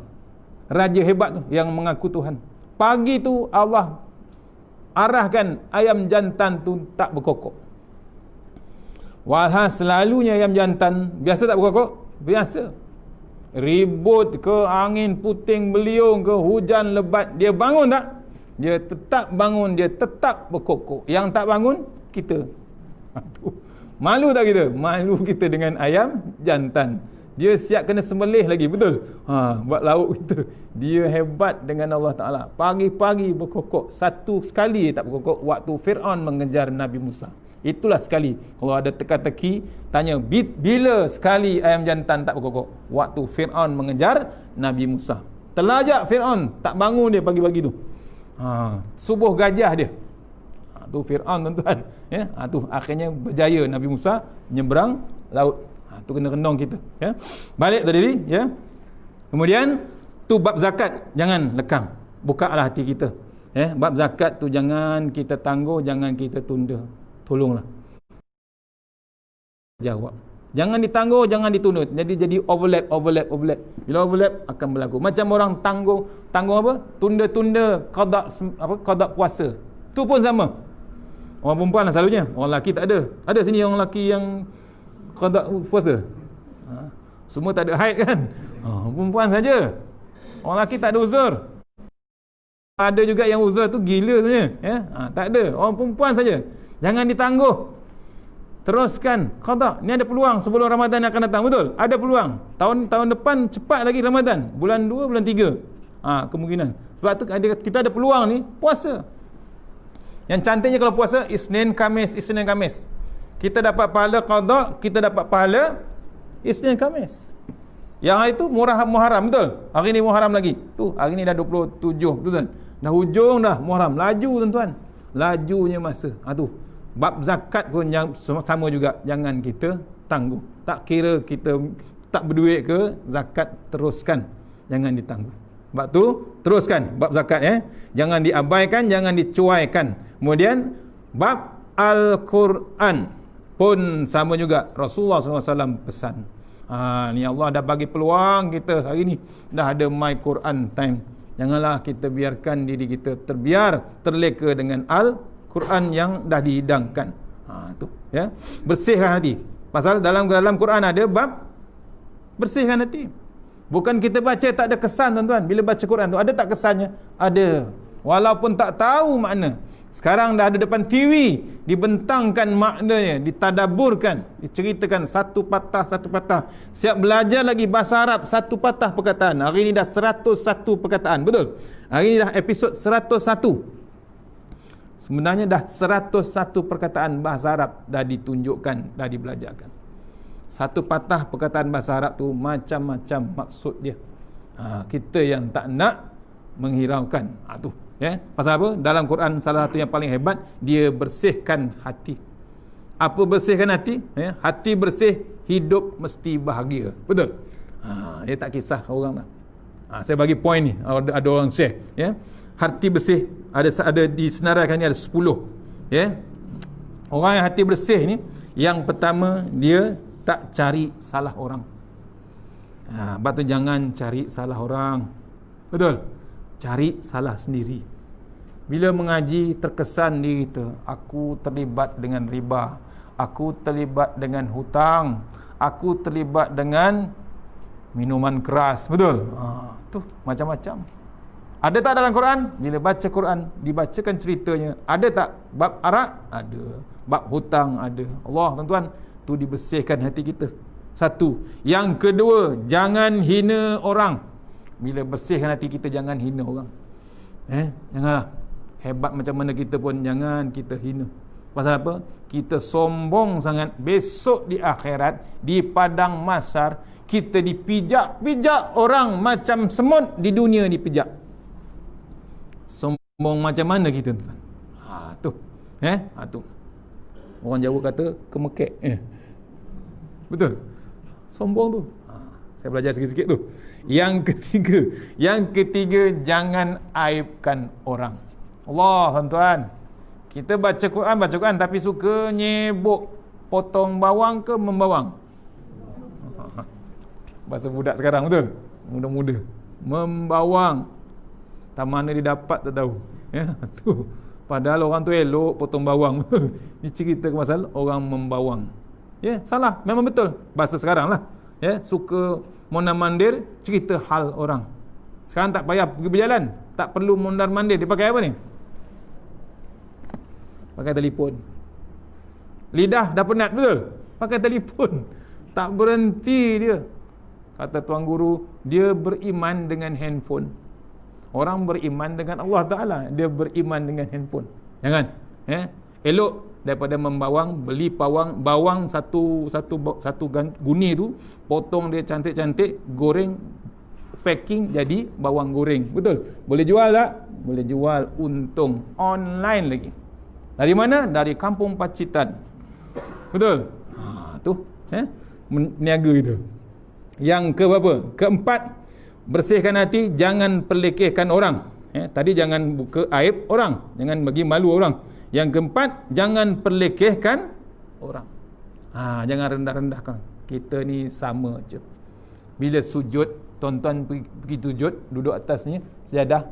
Raja hebat tu yang mengaku Tuhan. Pagi tu Allah arahkan ayam jantan tu tak berkokok. Walhas selalunya ayam jantan biasa tak berkokok? Biasa. Ribut ke, angin puting beliung ke, hujan lebat, dia bangun tak? Dia tetap bangun, dia tetap berkokok. Yang tak bangun, kita. Malu tak kita? Malu kita dengan ayam jantan. Dia siap kena sembelih lagi, betul? Buat lauk kita. Dia hebat dengan Allah Ta'ala. Pagi-pagi berkokok. Satu sekali tak berkokok waktu Fir'aun mengejar Nabi Musa. Itulah sekali. Kalau ada teka-teki, tanya bila sekali ayam jantan tak berkokok? Waktu Fir'aun mengejar Nabi Musa. Telajak Fir'aun, tak bangun dia pagi-pagi tu. Subuh gajah dia. Tu Fir'aun tuan-tuan. Tu akhirnya berjaya Nabi Musa menyeberang laut. Tu kena renung kita. Balik tadi. Kemudian tu bab zakat, jangan lekang. Bukalah hati kita. Bab zakat tu jangan kita tangguh, jangan kita tunda. Tolonglah jawab. Jangan ditangguh, jangan ditunda. Jadi overlap. Bila overlap akan berlaku. Macam orang tangguh apa? Tunda-tunda qada puasa. Tu pun sama. Orang perempuan lah selalunya. Orang lelaki tak ada. Ada sini orang lelaki yang qada puasa. Semua tak ada haid kan? Perempuan saja. Orang lelaki tak ada uzur. Ada juga yang uzur tu gila sebenarnya. Tak ada. Orang perempuan saja. Jangan ditangguh. Teruskan qada. Ni ada peluang sebelum Ramadan akan datang, betul? Ada peluang. Tahun depan cepat lagi Ramadan. Bulan 2, bulan 3. Kemungkinan. Sebab tu kita ada peluang ni puasa. Yang cantiknya kalau puasa Isnin Khamis. Kita dapat pahala qada, kita dapat pahala Isnin Khamis. Yang hari tu Muharram, betul? Hari ni Muharram lagi. Tu hari ni dah 27, betul kan? Dah hujung dah Muharram. Laju tuan-tuan. Lajunya masa. Tu. Bab zakat pun yang sama juga. Jangan kita tangguh. Tak kira kita tak berduit ke, zakat teruskan. Jangan ditangguh. Sebab tu teruskan bab zakat. Jangan diabaikan, jangan dicuaikan. Kemudian bab Al-Quran pun sama juga. Rasulullah SAW pesan. Ni Allah dah bagi peluang kita hari ni. Dah ada My Quran time. Janganlah kita biarkan diri kita terleka dengan Al-Quran yang dah dihidangkan. Tu bersihkan hati. Pasal dalam Quran ada bab bersihkan hati. Bukan kita baca tak ada kesan tuan-tuan. Bila baca Quran tu ada tak kesannya? Ada. Walaupun tak tahu makna. Sekarang dah ada depan TV, dibentangkan maknanya, ditadaburkan, diceritakan satu patah. Siap belajar lagi bahasa Arab, satu patah perkataan. Hari ini dah 101 perkataan, betul? Hari ini dah episod 101. Sebenarnya dah 101 perkataan bahasa Arab dah ditunjukkan, dah dibelajarkan. Satu patah perkataan bahasa Arab tu macam-macam maksud dia. Kita yang tak nak menghiraukan. Tu. Pasal apa? Dalam Quran salah satu yang paling hebat, dia bersihkan hati. Apa bersihkan hati? Hati bersih, hidup mesti bahagia. Betul? Dia tak kisah orang lah. Saya bagi poin ni. Ada orang share. hati bersih, ada disenaraikannya ada 10. Ya. Orang yang hati bersih ni, yang pertama dia tak cari salah orang. Sebab tu jangan cari salah orang. Betul? Cari salah sendiri. Bila mengaji terkesan diri kita, aku terlibat dengan riba, aku terlibat dengan hutang, aku terlibat dengan minuman keras. Betul? Tu macam-macam. Ada tak dalam Quran? Bila baca Quran, dibacakan ceritanya. Ada tak bab arak? Ada. Bab hutang ada. Allah, tuan-tuan, tu dibersihkan hati kita. Satu. Yang kedua, jangan hina orang. Bila bersihkan hati kita, jangan hina orang. Janganlah. Hebat macam mana kita pun, jangan kita hina. Pasal apa? Kita sombong sangat. Besok di akhirat, di padang mahsyar, kita dipijak-pijak orang macam semut di dunia dipijak. Sombong macam mana kita, tuan? Tu. Tu. Orang Jawa kata kemekek. Betul. Sombong tu. Saya belajar sikit-sikit tu. Yang ketiga, jangan aibkan orang. Allah, tuan-tuan. Kita baca Quran tapi suka nyebok potong bawang ke membawang. Bahasa budak sekarang, betul? Muda-muda. Membawang. Tak mana dia dapat tak tahu. Tu. Padahal orang tu elok potong bawang. Ni cerita pasal orang membawang. Salah. Memang betul. Bahasa sekarang lah. Suka mondar-mandir, cerita hal orang. Sekarang tak payah pergi berjalan. Tak perlu mondar-mandir. Dia pakai apa ni? Pakai telefon. Lidah dah penat, betul? Pakai telefon. Tak berhenti dia. Kata tuan guru, dia beriman dengan handphone. Orang beriman dengan Allah Ta'ala, dia beriman dengan handphone. Jangan. Elok daripada membawang, beli bawang satu guni tu, potong dia cantik-cantik, goreng, packing jadi bawang goreng. Betul? Boleh jual tak? Boleh jual, untung. Online lagi. Dari mana? Dari kampung Pacitan. Betul? Tu. Meniaga itu. Yang keempat, bersihkan hati, jangan perlekehkan orang. Tadi jangan buka aib orang, jangan bagi malu orang. Yang keempat, jangan perlekehkan orang. Jangan rendah-rendahkan. Kita ni sama je. Bila sujud, tuan-tuan pergi sujud, duduk atas ni sejadah.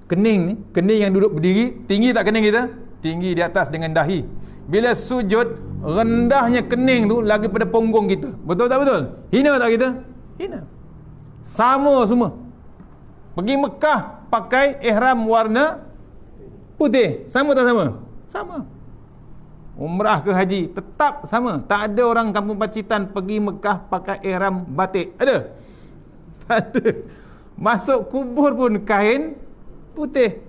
Kening yang duduk berdiri, tinggi tak kening kita? Tinggi di atas dengan dahi. Bila sujud, rendahnya kening tu lagi pada punggung kita. Betul tak betul? Hina tak kita? Hina. Sama semua. Pergi Mekah pakai ihram warna putih. Sama tak sama? Sama. Umrah ke haji tetap sama. Tak ada orang kampung Pacitan pergi Mekah pakai ihram batik. Ada? Tak ada. Masuk kubur pun kain putih.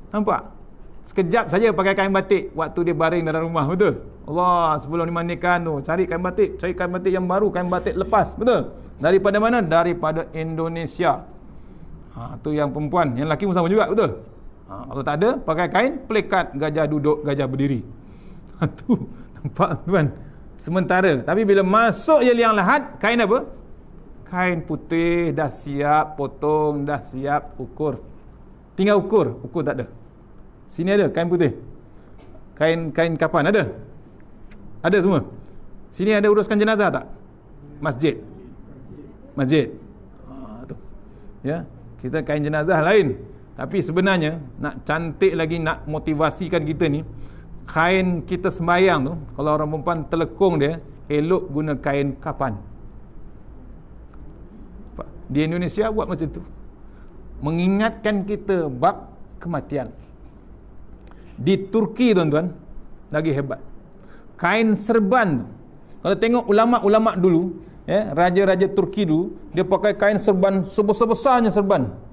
Nampak? Sekejap saja pakai kain batik waktu dia baring dalam rumah. Betul? Allah, sebelum dimandikan tu cari kain batik yang baru, kain batik lepas. Betul? Daripada mana? Daripada Indonesia. Tu yang perempuan, yang lelaki pun sama juga. Betul? Kalau tak ada, pakai kain plekat, gajah duduk, gajah berdiri. Tu nampak tuan. Sementara, tapi bila masuk je liang lahat, kain apa? Kain putih, dah siap potong, dah siap ukur. Tinggal ukur tak ada. Sini ada kain putih. Kain kapan ada? Ada semua. Sini ada uruskan jenazah tak? Masjid. Tu. Kita kain jenazah lain. Tapi sebenarnya nak cantik lagi, nak motivasikan kita ni, kain kita sembahyang tu, kalau orang perempuan telekung dia, elok guna kain kapan. Di Indonesia buat macam tu, mengingatkan kita bab kematian. Di Turki, tuan-tuan, lagi hebat. Kain serban tu, kalau tengok ulama-ulama dulu, raja-raja Turki dulu, dia pakai kain serban sebesar-besarnya serban.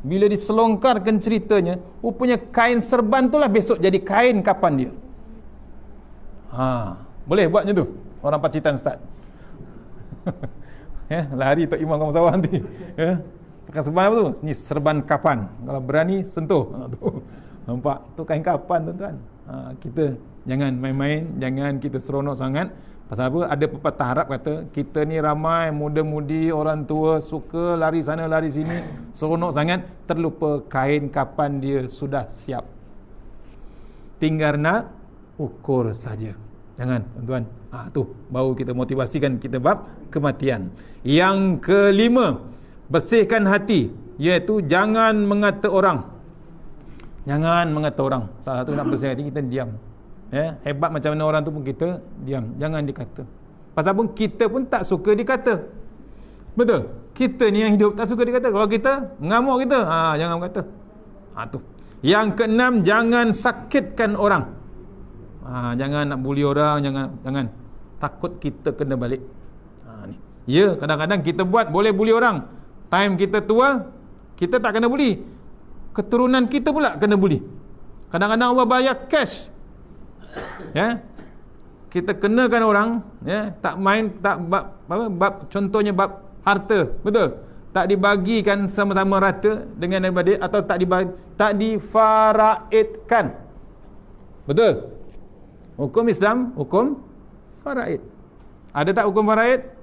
Bila diselongkarkan ceritanya, rupanya kain serban tu lah besok jadi kain kapan dia. Boleh buat macam tu orang Pacitan start. Lari Tok Imam kamu sawah nanti. Pakai serban apa tu? Ni serban kapan. Kalau berani sentuh. Nampak? Tu kain kapan, tuan-tuan. Kita jangan main-main, jangan kita seronok sangat Pasal apa? Ada pepatah Arab kata, kita ni ramai muda-mudi, orang tua suka lari sana lari sini, seronok sangat, terlupa kain kapan dia sudah siap. Tinggal nak ukur saja. Jangan, tuan-tuan. Tu baru kita motivasikan kita bab kematian. Yang kelima, bersihkan hati, iaitu jangan mengata orang. Jangan mengata orang. Salah satu nak bersihkan hati, kita diam. Hebat macam mana orang tu pun kita diam, jangan dikata. Pasal pun kita pun tak suka dikata. Betul? Kita ni yang hidup tak suka dikata. Kalau kita mengamuk kita, jangan berkata. Tu. Yang keenam, jangan sakitkan orang. Jangan nak bully orang, jangan. Takut kita kena balik. Ni. Ya, kadang-kadang kita buat boleh bully orang. Time kita tua, kita tak kena bully. Keturunan kita pula kena bully. Kadang-kadang Allah bayar cash. Kita kenakan orang, tak main, tak bab contohnya bab harta, betul, tak dibagikan sama-sama rata dengan adik, atau tak difaraidkan, betul. Hukum Islam, hukum faraid. Ada tak hukum faraid?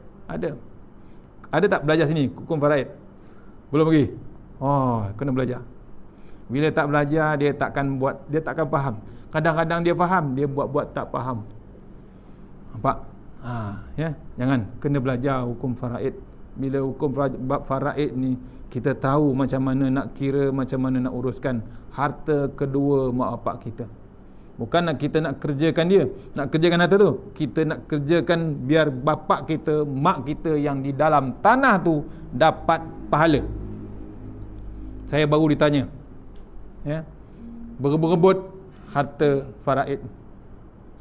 Ada tak belajar sini hukum faraid? Belum lagi. Kena belajar. Bila tak belajar, dia takkan faham. Kadang-kadang dia faham, dia buat tak faham. Nampak? Jangan, kena belajar hukum faraid. Bila hukum bab faraid ni, kita tahu macam mana nak kira, macam mana nak uruskan harta kedua mak bapak kita. Bukan kita nak kerjakan dia, nak kerjakan harta tu. Kita nak kerjakan biar bapak kita, mak kita yang di dalam tanah tu dapat pahala. Saya baru ditanya, berebut harta faraid.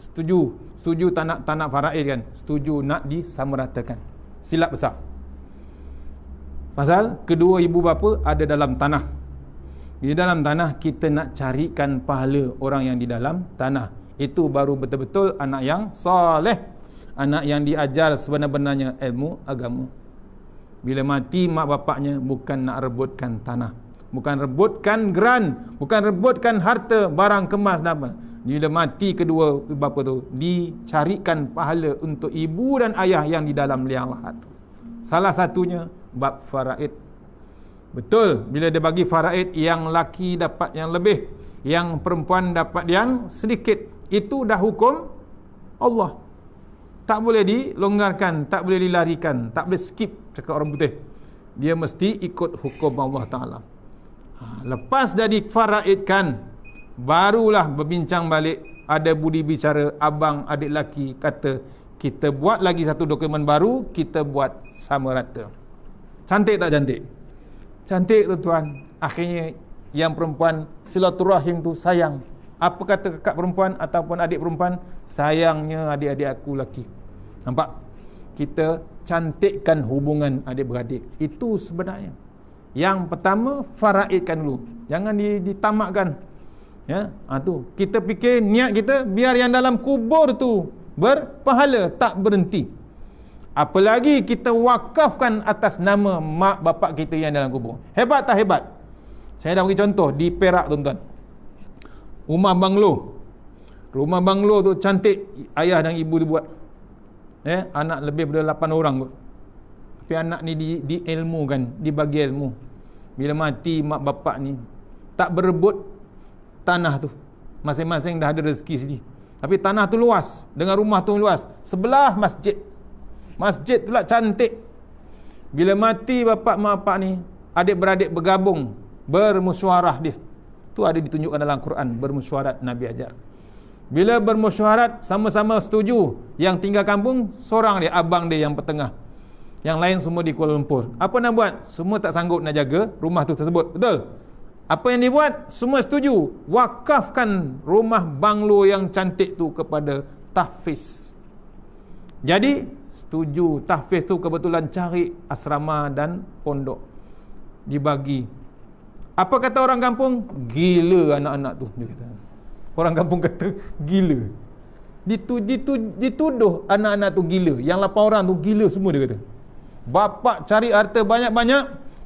Setuju tak nak faraid kan? Setuju nak disamaratakan. Silap besar. Pasal kedua ibu bapa ada dalam tanah. Di dalam tanah, kita nak carikan pahala orang yang di dalam tanah. Itu baru betul-betul anak yang soleh, anak yang diajar sebenar-benarnya ilmu agama. Bila mati mak bapaknya, bukan nak rebutkan tanah, bukan rebutkan geran, bukan rebutkan harta, barang kemas dan apa. Bila mati kedua bapa tu, dicarikan pahala untuk ibu dan ayah yang di dalam liang lahat. Salah satunya bab faraid. Betul, bila dia bagi faraid, yang laki dapat yang lebih, yang perempuan dapat yang sedikit. Itu dah hukum Allah. Tak boleh dilonggarkan, tak boleh dilarikan, tak boleh skip, cakap orang putih. Dia mesti ikut hukum Allah Ta'ala. Lepas dah difaraidkan, barulah berbincang balik. Ada budi bicara abang adik laki, kata kita buat lagi satu dokumen baru, kita buat sama rata. Cantik tak cantik? Cantik tuan-tuan. Akhirnya yang perempuan silaturahim tu sayang. Apa kata kakak perempuan ataupun adik perempuan? Sayangnya adik-adik aku laki. Nampak? Kita cantikkan hubungan adik-beradik. Itu sebenarnya. Yang pertama, faraidkan dulu. Jangan ditamakkan. Tu. Kita fikir niat kita biar yang dalam kubur tu berpahala, tak berhenti. Apalagi kita wakafkan atas nama mak bapak kita yang dalam kubur. Hebat tak hebat? Saya dah bagi contoh di Perak, tuan-tuan. Rumah banglo. Rumah banglo tu cantik, ayah dan ibu dia buat. Anak lebih daripada 8 orang kot. Tapi anak ni diilmukan, dibagi ilmu. Bila mati mak bapak ni, tak berebut tanah tu. Masing-masing dah ada rezeki sendiri. Tapi tanah tu luas, dengan rumah tu luas. Sebelah masjid. Masjid tu lah cantik. Bila mati bapak mak bapak ni, adik-beradik bergabung, bermusyawarah dia. Tu ada ditunjukkan dalam Quran, bermusyawarat Nabi ajar. Bila bermusyawarat, sama-sama setuju. Yang tinggal kampung, seorang dia, abang dia yang pertengah. Yang lain semua di Kuala Lumpur. Apa nak buat? Semua tak sanggup nak jaga rumah tu tersebut. Betul? Apa yang dibuat? Semua setuju. Wakafkan rumah banglo yang cantik tu kepada tahfiz. Jadi, setuju. Tahfiz tu kebetulan cari asrama dan pondok. Dibagi. Apa kata orang kampung? Gila anak-anak tu. Dia kata. Orang kampung kata gila. Dituduh anak-anak tu gila. Yang 8 orang tu gila semua, dia kata. Bapak cari harta banyak-banyak,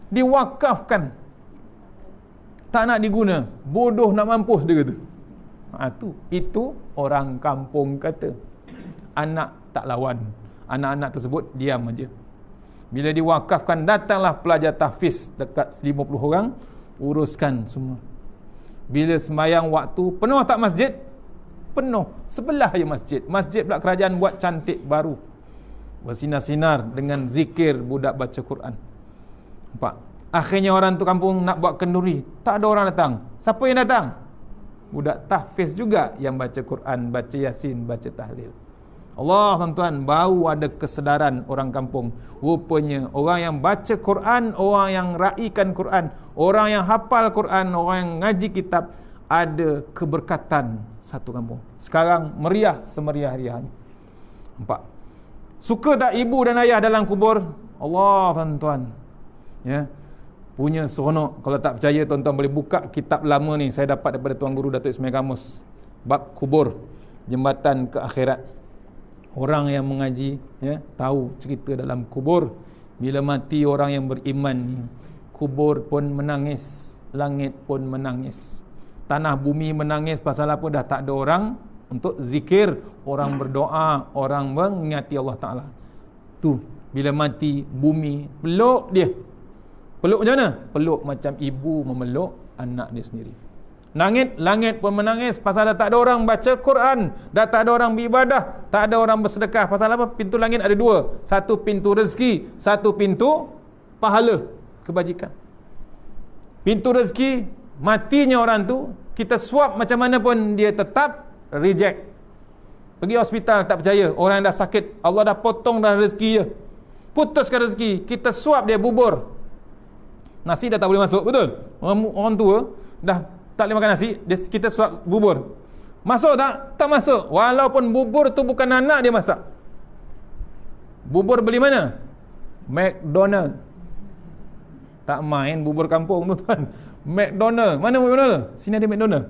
diwakafkan. Tak nak diguna. Bodoh nak mampus, dia kata. Itu orang kampung kata. Anak tak lawan. Anak-anak tersebut diam aja. Bila diwakafkan, datanglah pelajar tahfiz dekat 50 orang, uruskan semua. Bila sembahyang waktu, penuh tak masjid? Penuh. Sebelah je masjid. Masjid pula kerajaan buat cantik baru. Bersinar-sinar dengan zikir budak baca Quran. Nampak? Akhirnya orang tu kampung nak buat kenduri, tak ada orang datang. Siapa yang datang? Budak tahfiz juga yang baca Quran, baca Yasin, baca tahlil. Allah, tuan-tuan, baru ada kesedaran orang kampung. Rupanya orang yang baca Quran, orang yang raikan Quran, orang yang hafal Quran, orang yang ngaji kitab, ada keberkatan satu kampung. Sekarang meriah semeriah-riahnya. Nampak? Suka tak ibu dan ayah dalam kubur? Allah, tuan-tuan, ya, punya seronok. Kalau tak percaya, tuan-tuan boleh buka kitab lama ni, saya dapat daripada Tuan Guru Datuk Ismail Kamus, bab kubur, jembatan ke akhirat. Orang yang mengaji, ya, tahu cerita dalam kubur. Bila mati orang yang beriman ni, kubur pun menangis, langit pun menangis, tanah bumi menangis. Pasal apa? Dah tak ada orang untuk zikir, orang berdoa, orang mengingati Allah Ta'ala. Tu, bila mati, bumi peluk dia. Peluk macam mana? Peluk macam ibu memeluk anak dia sendiri. Langit pun menangis. Pasal dah tak ada orang baca Quran, dah tak ada orang beribadah, tak ada orang bersedekah. Pasal apa? Pintu langit ada dua. Satu pintu rezeki, satu pintu pahala kebajikan. Pintu rezeki, matinya orang tu, kita swab macam mana pun dia tetap reject. Pergi hospital tak percaya, orang yang dah sakit, Allah dah potong dah rezeki dia, putuskan rezeki, kita swab dia bubur, nasi dah tak boleh masuk, betul? Orang tua dah tak boleh makan nasi, kita swab bubur, masuk tak? Tak masuk. Walaupun bubur tu bukan anak dia masak. Bubur beli mana? McDonald. Tak main bubur kampung tu, tuan. McDonald. Mana McDonald? Sini ada McDonald.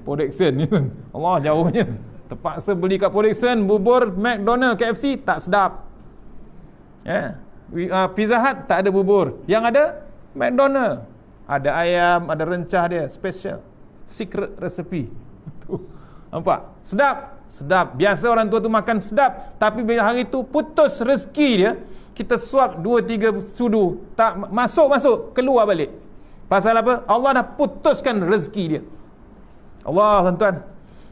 Production ni, tuan. Allah, jauhnya. Terpaksa beli kat production bubur McDonald, KFC tak sedap. Pizza Hut tak ada bubur. Yang ada McDonald. Ada ayam, ada rencah dia, special, secret recipe. Nampak? Sedap, sedap. Biasa orang tua tu makan sedap, tapi bila hari tu putus rezeki dia, kita suap 2-3 sudu, tak masuk, keluar balik. Pasal apa? Allah dah putuskan rezeki dia. Allah, tuan-tuan,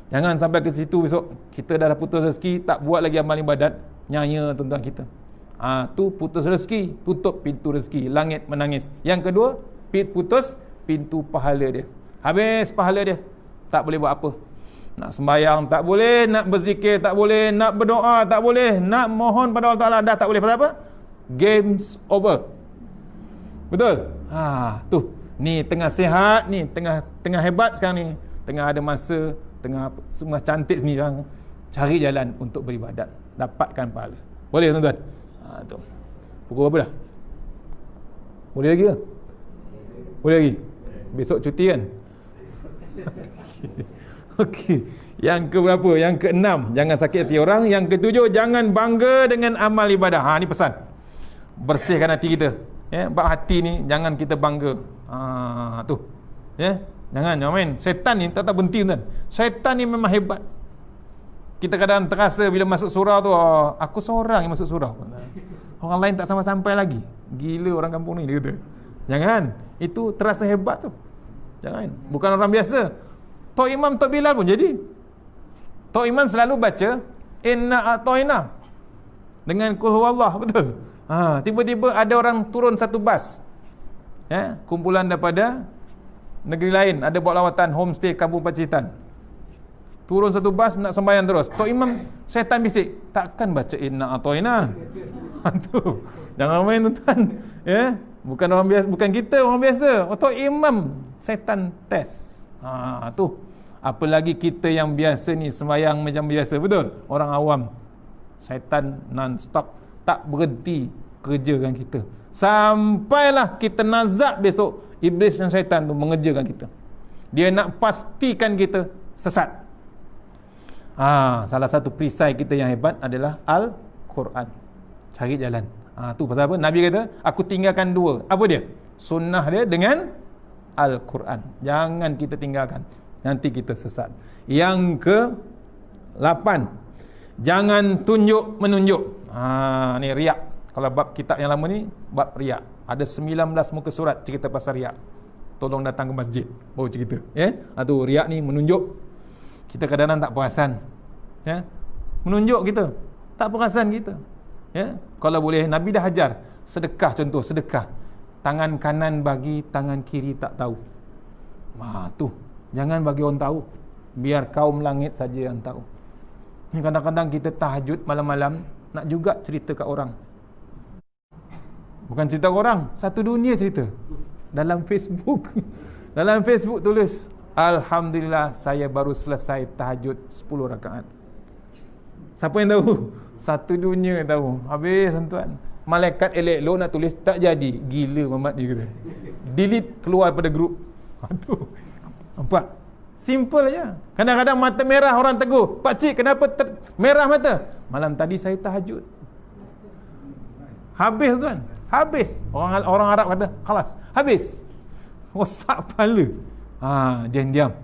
jangan sampai ke situ besok kita dah putus rezeki, tak buat lagi amal ibadat, nyaya tuan-tuan kita. Tu putus rezeki, tutup pintu rezeki, langit menangis. Yang kedua, putus pintu pahala dia. Habis pahala dia, tak boleh buat apa. Nak sembahyang tak boleh, nak berzikir tak boleh, nak berdoa tak boleh, nak mohon pada Allah Ta'ala dah tak boleh. Pasal apa? Games over. Betul? Tu. Ni tengah sihat ni, tengah hebat sekarang ni. Tengah ada masa, tengah semua cantik ni sekarang. Cari jalan untuk beribadat, dapatkan pahala. Boleh tuan-tuan? Tu. Pukul berapa dah? Boleh lagi ke? Boleh lagi? Besok cuti kan? Okey. Yang ke berapa? Yang ke-6, jangan sakit hati orang. Yang ke-7, jangan bangga dengan amal ibadah. Ni pesan. Bersihkan hati kita. Bab hati ni jangan kita bangga. Tu. Jangan main. Syaitan ni tak berhenti kan. Syaitan ni memang hebat. Kita kadang terasa bila masuk surau tu, aku seorang yang masuk surau. Orang lain tak sampai-sampai lagi. Gila orang kampung ni, dia kata. Jangan. Itu terasa hebat tu. Jangan. Bukan orang biasa. Tok Imam, Tok Bilal pun jadi. Tok Imam selalu baca Inna A'toina dengan Qul Huwallah, betul? Tiba-tiba ada orang turun satu bas. Kumpulan daripada negeri lain, ada buat lawatan homestay Kampung Pacitan. Turun satu bas nak sembahyang terus. Tok Imam, syaitan bisik, takkan baca Inna A'toina. Tu. Jangan main tuan. Bukan orang biasa, bukan kita orang biasa. Tok Imam, syaitan test. Tu. Apalagi kita yang biasa ni sembahyang macam biasa, betul? Orang awam, syaitan non-stop, tak berhenti kerjakan kita. Sampailah kita nazak besok, iblis dan syaitan tu mengerjakan kita. Dia nak pastikan kita sesat. Salah satu perisai kita yang hebat adalah Al-Quran. Cari jalan. Tu pasal apa? Nabi kata, aku tinggalkan dua. Apa dia? Sunnah dia dengan Al-Quran. Jangan kita tinggalkan, nanti kita sesat. Yang ke-8, Jangan tunjuk menunjuk. Ni riak. Kalau bab kitab yang lama ni bab riak. Ada 19 muka surat cerita pasal riak. Tolong datang ke masjid baru cerita, tu riak ni menunjuk. Kita kadang-kadang tak perasan, menunjuk kita, tak perasan kita, Kalau boleh, Nabi dah ajar sedekah, contoh sedekah, tangan kanan bagi, tangan kiri tak tahu. Tu jangan bagi orang tahu, biar kaum langit saja yang tahu. Kadang-kadang kita tahajud malam-malam nak juga cerita kat orang, bukan cerita orang, satu dunia cerita dalam Facebook. Dalam Facebook tulis, alhamdulillah saya baru selesai tahajud 10 rakaat. Siapa yang tahu? Satu dunia yang tahu. Habis tuan. Malaikat elok-elok nak tulis, tak jadi. Gila Muhammad dia kata. Delete, keluar pada grup. Tu. Nampak? Simple aja. Kadang-kadang mata merah orang tegur. Pakcik kenapa merah mata? Malam tadi saya tahajud. Habis tuan. Habis. Orang Arab kata, khalas, habis. Rosak kepala. Diam-diam.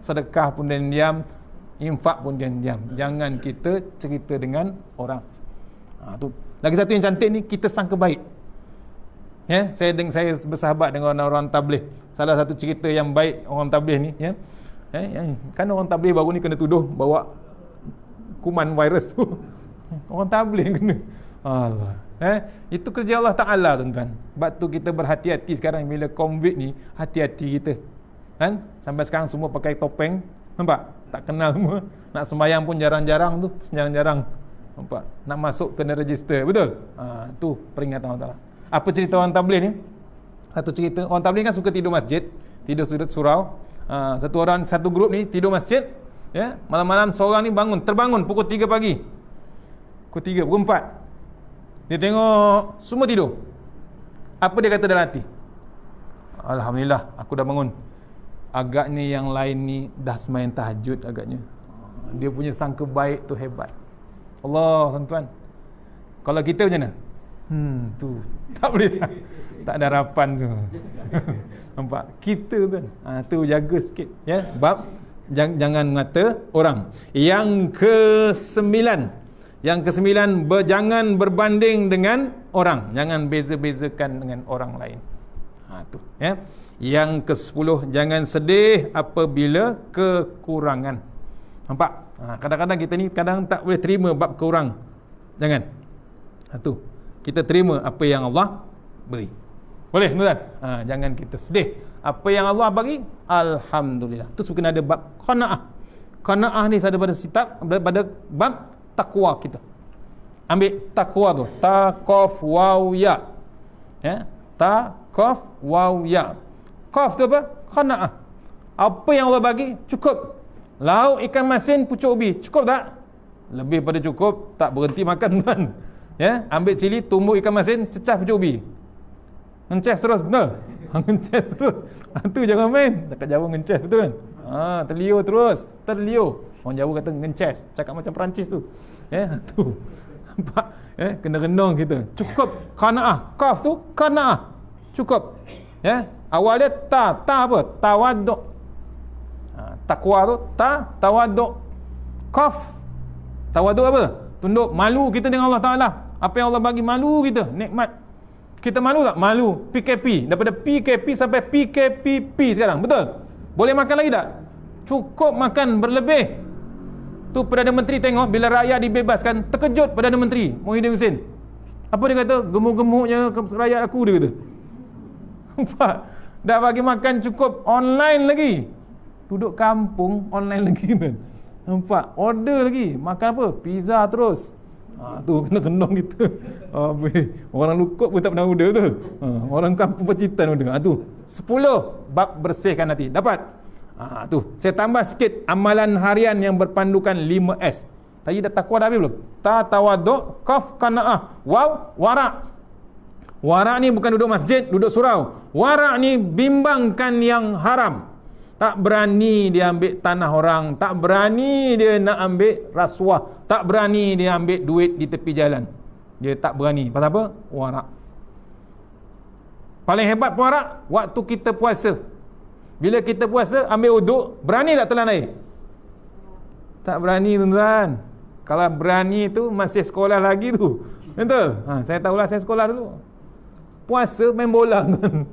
Sedekah pun diam-diam, infak pun diam-diam. Jangan kita cerita dengan orang. Tu. Lagi satu yang cantik ni, kita sangka baik. Saya bersahabat dengan orang tabligh. Salah satu cerita yang baik orang tabligh ni, kan orang tabligh baru ni kena tuduh bawa kuman virus tu. Orang tabligh kena. Allah. Itu kerja Allah Ta'ala tuan-tuan. Sebab tu kita berhati-hati sekarang bila COVID ni, hati-hati kita. Sampai sekarang semua pakai topeng. Nampak? Tak kenal semua. Nak sembahyang pun jarang-jarang tu, jarang-jarang. Nampak? Nak masuk kena register. Betul? Tu peringatan Allah Ta'ala. Apa cerita orang tabligh ni? Satu cerita, orang tabligh kan suka tidur masjid, tidur sudut surau. Satu grup ni tidur masjid, malam-malam seorang ni terbangun pukul 3 pagi. Pukul 3, pukul 4. Dia tengok semua tidur. Apa dia kata dalam hati? Alhamdulillah, aku dah bangun. Agaknya yang lain ni dah sembahyang tahajud agaknya. Dia punya sangka baik tu hebat. Allah, tuan-tuan. Kalau kita macam mana? Tu tak boleh tak ada harapan tu. Nampak? Kita tuan. Tu jaga sikit, bab jangan mengata orang. Yang ke-9, jangan berbanding dengan orang. Jangan beza-bezakan dengan orang lain. Tu, Yang ke-10, jangan sedih apabila kekurangan. Nampak? Kadang-kadang kita ni tak boleh terima bab kurang. Jangan. Tu. Kita terima apa yang Allah beri. Boleh, tuan? Jangan kita sedih. Apa yang Allah bagi, alhamdulillah. Tu kena ada bab qanaah. Qanaah ni ada pada bab takwa kita. Ambil takwa tu. Ta qaf waw ya. Ta qaf waw ya. Qaf tu apa? Qanaah. Apa yang Allah bagi cukup. Lauk ikan masin pucuk ubi, cukup tak? Lebih pada cukup, tak berhenti makan tuan. Ambil cili, tumbuk ikan masin, cecah pucuk ubi. Ngences terus, betul? Ngences terus. Tu jangan main. Cakap Jawa ngences, betul kan? Terliur terus, terliur. Orang Jawa kata ngences, cakap macam Perancis tu. Tu. Nampak? Kena renung kita. Cukup. Qanaah. Qaf tu qanaah. Cukup. Awal dia ta apa? Tawaduk. Takwa tu tawaduk. Qaf. Tawaduk apa? Tunduk, malu kita dengan Allah Ta'ala. Apa yang Allah bagi, malu kita, nikmat. Kita malu tak? Malu. PKP. Daripada PKP sampai PKPP sekarang. Betul? Boleh makan lagi tak? Cukup makan berlebih. Tu Perdana Menteri tengok bila rakyat dibebaskan, terkejut Perdana Menteri Muhyiddin Hussein. Apa dia kata? Gemuk-gemuknya rakyat aku, dia kata. Nampak? Dah bagi makan cukup, online lagi. Duduk kampung, online lagi kan. Nampak? Order lagi. Makan apa? Pizza terus. Tu kena kenong kita. Orang lukuk pun tak pernah order tu. Orang kampung Pacitan order. Tu 10 bab bersihkan hati. Dapat? Tu saya tambah sikit amalan harian yang berpandukan 5S. Tadi dah takwa dah habis belum? Tawaduk, qaf, qanaah, waw, wara'. Wara' ni bukan duduk masjid, duduk surau. Wara' ni bimbangkan yang haram. Tak berani dia ambil tanah orang, tak berani dia nak ambil rasuah, tak berani dia ambil duit di tepi jalan. Dia tak berani. Pasal apa? Wara'. Paling hebat wara' waktu kita puasa. Bila kita puasa, ambil wuduk, berani tak telan air? Tak berani, tuan-tuan. Kalau berani tu masih sekolah lagi tu. Betul? Saya tahulah, saya sekolah dulu. Puasa main bola kan.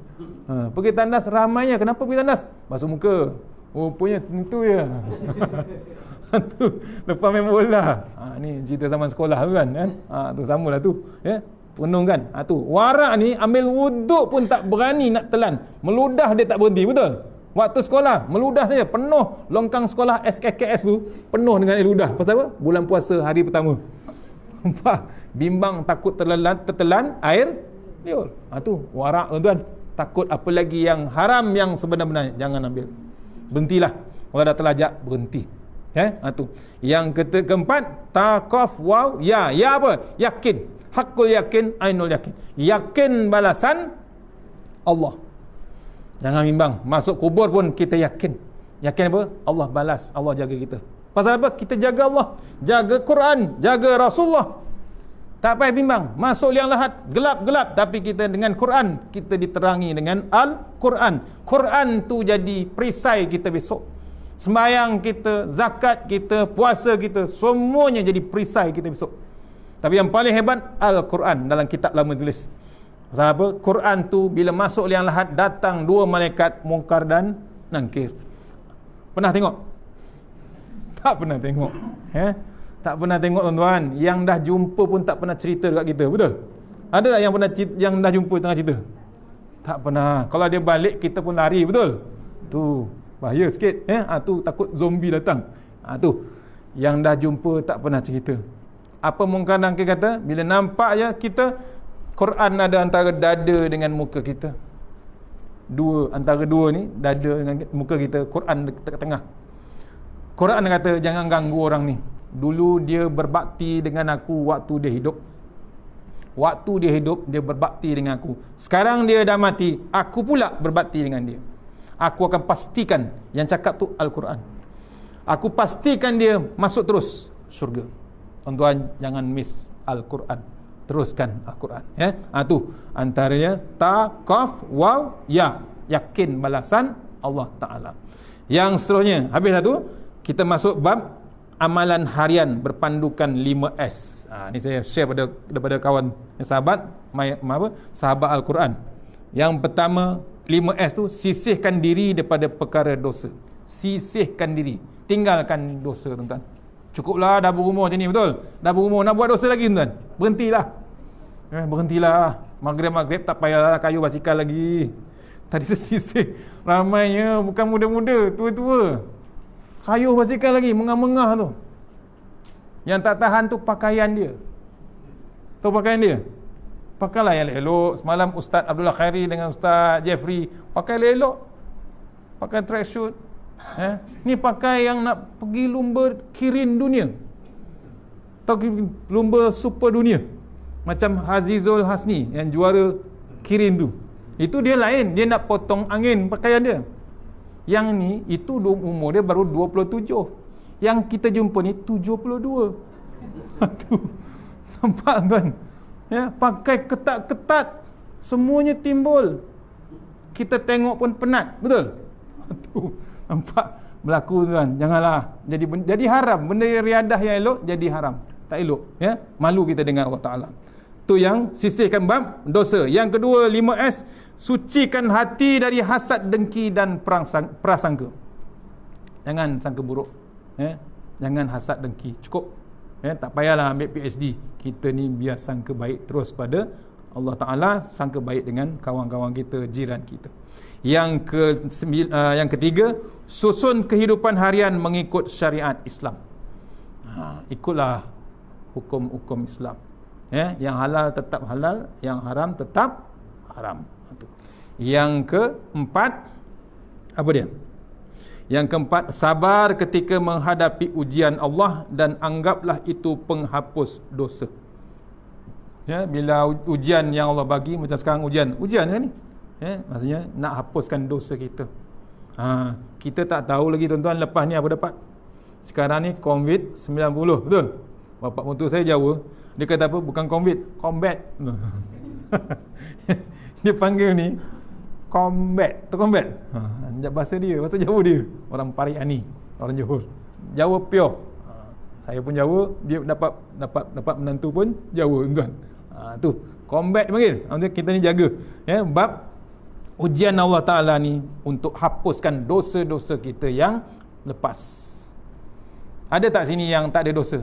Pergi tandas ramainya. Kenapa pergi tandas? Basuh muka. Rupanya tentu ya. Tu lepas main bola. Ni cerita zaman sekolah tu kan. Tu samalah tu. Ya. Penuh kan. Tu warak ni ambil wuduk pun tak berani nak telan. Meludah dia tak berhenti. Betul? Waktu sekolah meludah saja, penuh longkang sekolah SKKS tu penuh dengan air ludah. Pasal apa? Bulan puasa hari pertama. Bimbang takut tertelan air liur. Tu warak tuan-tuan. Takut apa lagi yang haram yang sebenar-benarnya jangan ambil. Berhentilah. Kalau dah terlajak berhenti. Tu. Yang keempat, taqaf waw ya. Ya apa? Yakin. Hakul yakin, ainul yakin. Yakin balasan Allah. Jangan bimbang. Masuk kubur pun kita yakin. Yakin apa? Allah balas. Allah jaga kita. Pasal apa? Kita jaga Allah. Jaga Quran. Jaga Rasulullah. Tak payah bimbang. Masuk liang lahat. Gelap-gelap. Tapi kita dengan Quran. Kita diterangi dengan Al-Quran. Quran tu jadi perisai kita besok. Sembahyang kita, zakat kita, puasa kita. Semuanya jadi perisai kita besok. Tapi yang paling hebat, Al-Quran dalam kitab lama tulis. Pasal apa? Quran tu bila masuk liang lahat datang dua malaikat Munkar dan Nakir. Pernah tengok? Tak pernah tengok. Tak pernah tengok tuan-tuan. Yang dah jumpa pun tak pernah cerita dekat kita. Betul? Ada tak yang dah jumpa tengah cerita? Tak pernah. Kalau dia balik kita pun lari. Betul? Tu bahaya sikit. Tu takut zombie datang. Tu yang dah jumpa tak pernah cerita. Apa Munkar dan Nakir kata? Bila nampak je kita, Quran ada antara dada dengan muka kita. Antara dua ni, dada dengan muka kita, Quran dekat tengah. Quran kata jangan ganggu orang ni. Dulu dia berbakti dengan aku waktu dia hidup. Waktu dia hidup dia berbakti dengan aku. Sekarang dia dah mati, aku pula berbakti dengan dia. Aku akan pastikan yang cakap tu Al-Quran. Aku pastikan dia masuk terus syurga. Tuan-tuan jangan miss Al-Quran. Teruskan Al-Quran. Tu antaranya taqaf waw ya. Yakin balasan Allah Ta'ala. Yang seterusnya, habis satu, kita masuk bab amalan harian berpandukan 5S. Ni saya share daripada kawan sahabat sahabat Al-Quran. Yang pertama 5S tu, sisihkan diri daripada perkara dosa. Sisihkan diri, tinggalkan dosa tuan-tuan. Cukuplah dah berumur macam ni, betul? Dah berumur nak buat dosa lagi tuan-tuan. Berhentilah. Berhentilah. Maghrib tak payahlah kayu basikal lagi. Tadi sisih ramainya bukan muda-muda, tua-tua. Kayu basikal lagi, mengah-mengah tu. Yang tak tahan tu pakaian dia. Tahu pakaian dia? Pakailah yang elok. Semalam Ustaz Abdullah Khairi dengan Ustaz Jeffrey pakai elok. Pakai tracksuit. Ni pakai yang nak pergi lumba Kirin dunia. Tahu lumba super dunia. Macam Azizul Hasni yang juara Kirin tu. Itu dia lain. Dia nak potong angin pakaian dia. Yang ni, itu umur dia baru 27. Yang kita jumpa ni 72. Nampak tuan? Pakai ketat-ketat. Semuanya timbul. Kita tengok pun penat. Betul? Nampak? Berlaku tuan. Janganlah. Jadi haram. Benda riadah yang elok jadi haram. Tak elok. Malu kita dengan Allah Ta'ala. Tu yang sisihkan bab dosa. Yang kedua 5S, sucikan hati dari hasad, dengki dan prasangka. Jangan sangka buruk. Jangan hasad, dengki. Cukup. Tak payahlah ambil PhD. Kita ni biar sangka baik terus pada Allah Ta'ala, sangka baik dengan kawan-kawan kita, jiran kita. Yang ketiga, susun kehidupan harian mengikut syariat Islam. Ikutlah hukum-hukum Islam. Yang halal tetap halal, yang haram tetap haram. Yang keempat, apa dia? Yang keempat, sabar ketika menghadapi ujian Allah dan anggaplah itu penghapus dosa. Bila ujian yang Allah bagi, macam sekarang ujian kan ni? Maksudnya nak hapuskan dosa kita. Kita tak tahu lagi tuan-tuan lepas ni apa dapat. Sekarang ni COVID-19, betul? Bapak mentua saya Jawa, dia kata apa? Bukan COVID, combat. Dia panggil ni combat. Tu combat. Bahasa dia, bahasa Jawa dia. Orang Pariani, orang Johor. Jawa pure. Saya pun Jawa, dia dapat menantu pun Jawa, tuan. Tu combat panggil. Maksudnya kita ni jaga, ya, bab ujian Allah Taala ni untuk hapuskan dosa-dosa kita yang lepas. Ada tak sini yang tak ada dosa?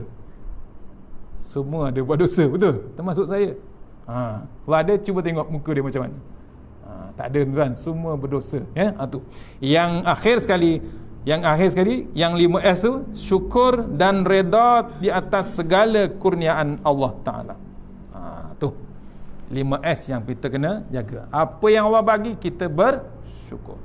Semua ada buat dosa, betul? Termasuk saya. Kalau ada, cuba tengok muka dia macam mana. Tak ada, tuan, semua berdosa, ya. Tu. Yang akhir sekali, yang 5S tu, syukur dan redha di atas segala kurniaan Allah Taala. Tu 5S yang kita kena jaga. Apa yang Allah bagi, kita bersyukur.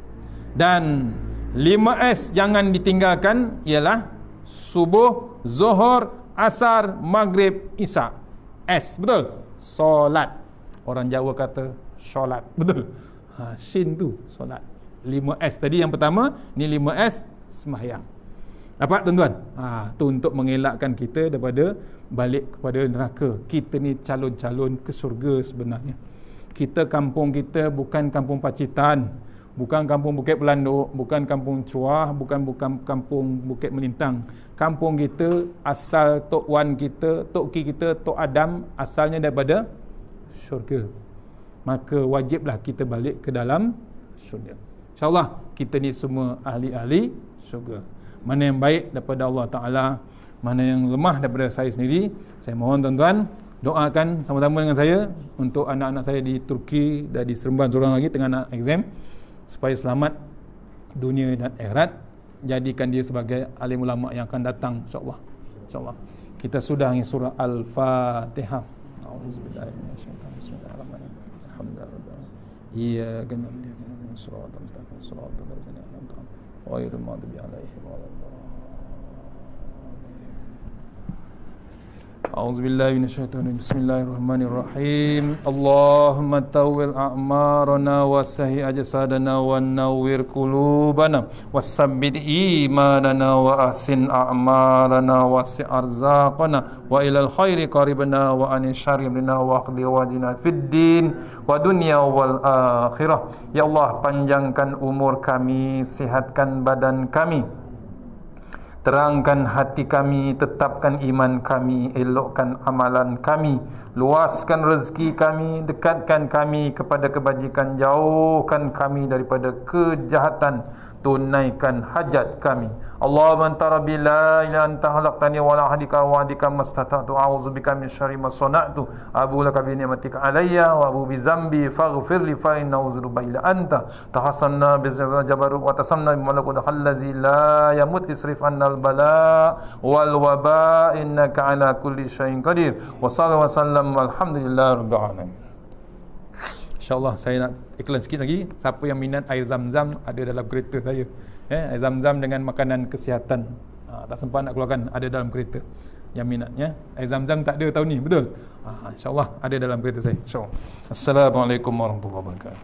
Dan 5S jangan ditinggalkan ialah subuh, zuhur, asar, maghrib, isya. S, betul? Solat. Orang Jawa kata solat, betul? Shin tu solat. 5S tadi yang pertama, ni 5S sembahyang. Dapat, tuan-tuan? Tu untuk mengelakkan kita daripada balik kepada neraka. Kita ni calon-calon ke syurga sebenarnya. Kampung kita bukan kampung Pacitan, bukan kampung Bukit Pelanduk, bukan kampung Cuah, bukan kampung Bukit Melintang. Kampung kita, asal Tok Wan kita, Tok Ki kita, Tok Adam, asalnya daripada syurga. Maka wajiblah kita balik ke dalam syurga. InsyaAllah kita ni semua ahli-ahli syurga. Mana yang baik daripada Allah Ta'ala, mana yang lemah daripada saya sendiri, saya mohon tuan-tuan doakan sama-sama dengan saya untuk anak-anak saya di Turki dan di Seremban seorang lagi tengah nak exam, supaya selamat dunia dan akhirat. Jadikan dia sebagai alim ulama yang akan datang, insyaAllah. InsyaAllah. Kita sudahi surah Al-Fatihah. A'udzubillahi minasyaitanir rajim. Bismillahirrahmanirrahim. Alhamdulillah. Iyyaka na'budu wa iyyaka nasta'in. Shiratal ladzina an'amta 'alaihim ghairil maghdubi 'alaihim waladdallin. A'udzubillahi minasyaitanir rajim. Bismillahirrahmanirrahim. Allahumma tawwil a'marana wa sahih ajsadana wa nawwir qulubana wasabbit imanana wa ahsin a'malana wa si' arzaqana wa ilal khairi qaribna wa anil syarri minna wa qdi wajina fid din wa dunya wal akhirah. Ya Allah, panjangkan umur kami, sihatkan badan kami, terangkan hati kami, tetapkan iman kami, elokkan amalan kami, luaskan rezeki kami, dekatkan kami kepada kebajikan, jauhkan kami daripada kejahatan, tunaikan hajat kami. Allahumma anta rabbi la ilaha anta khalaqtani wa la hadika wa hadika mastata'tu a'udzubika min syarri ma sana'tu abu laka bi ni'matika alayya wa abu bi zambi faghfir li fa innahu dzunuba illa anta tahassanna bi jabarut wa tasamna bi malakut allazi la yamut isrif annal bala wal waba innaka ala kulli syai'in qadir wa sallallahu wa sallam walhamdulillahi rabbil alamin. InsyaAllah saya nak iklan sikit lagi. Siapa yang minat air zam-zam, ada dalam kereta saya. Air zam-zam dengan makanan kesihatan. Tak sempat nak keluarkan, ada dalam kereta. Yang minatnya, air zam-zam tak ada tahun ni, betul? InsyaAllah ada dalam kereta saya. InsyaAllah. Assalamualaikum warahmatullahi wabarakatuh.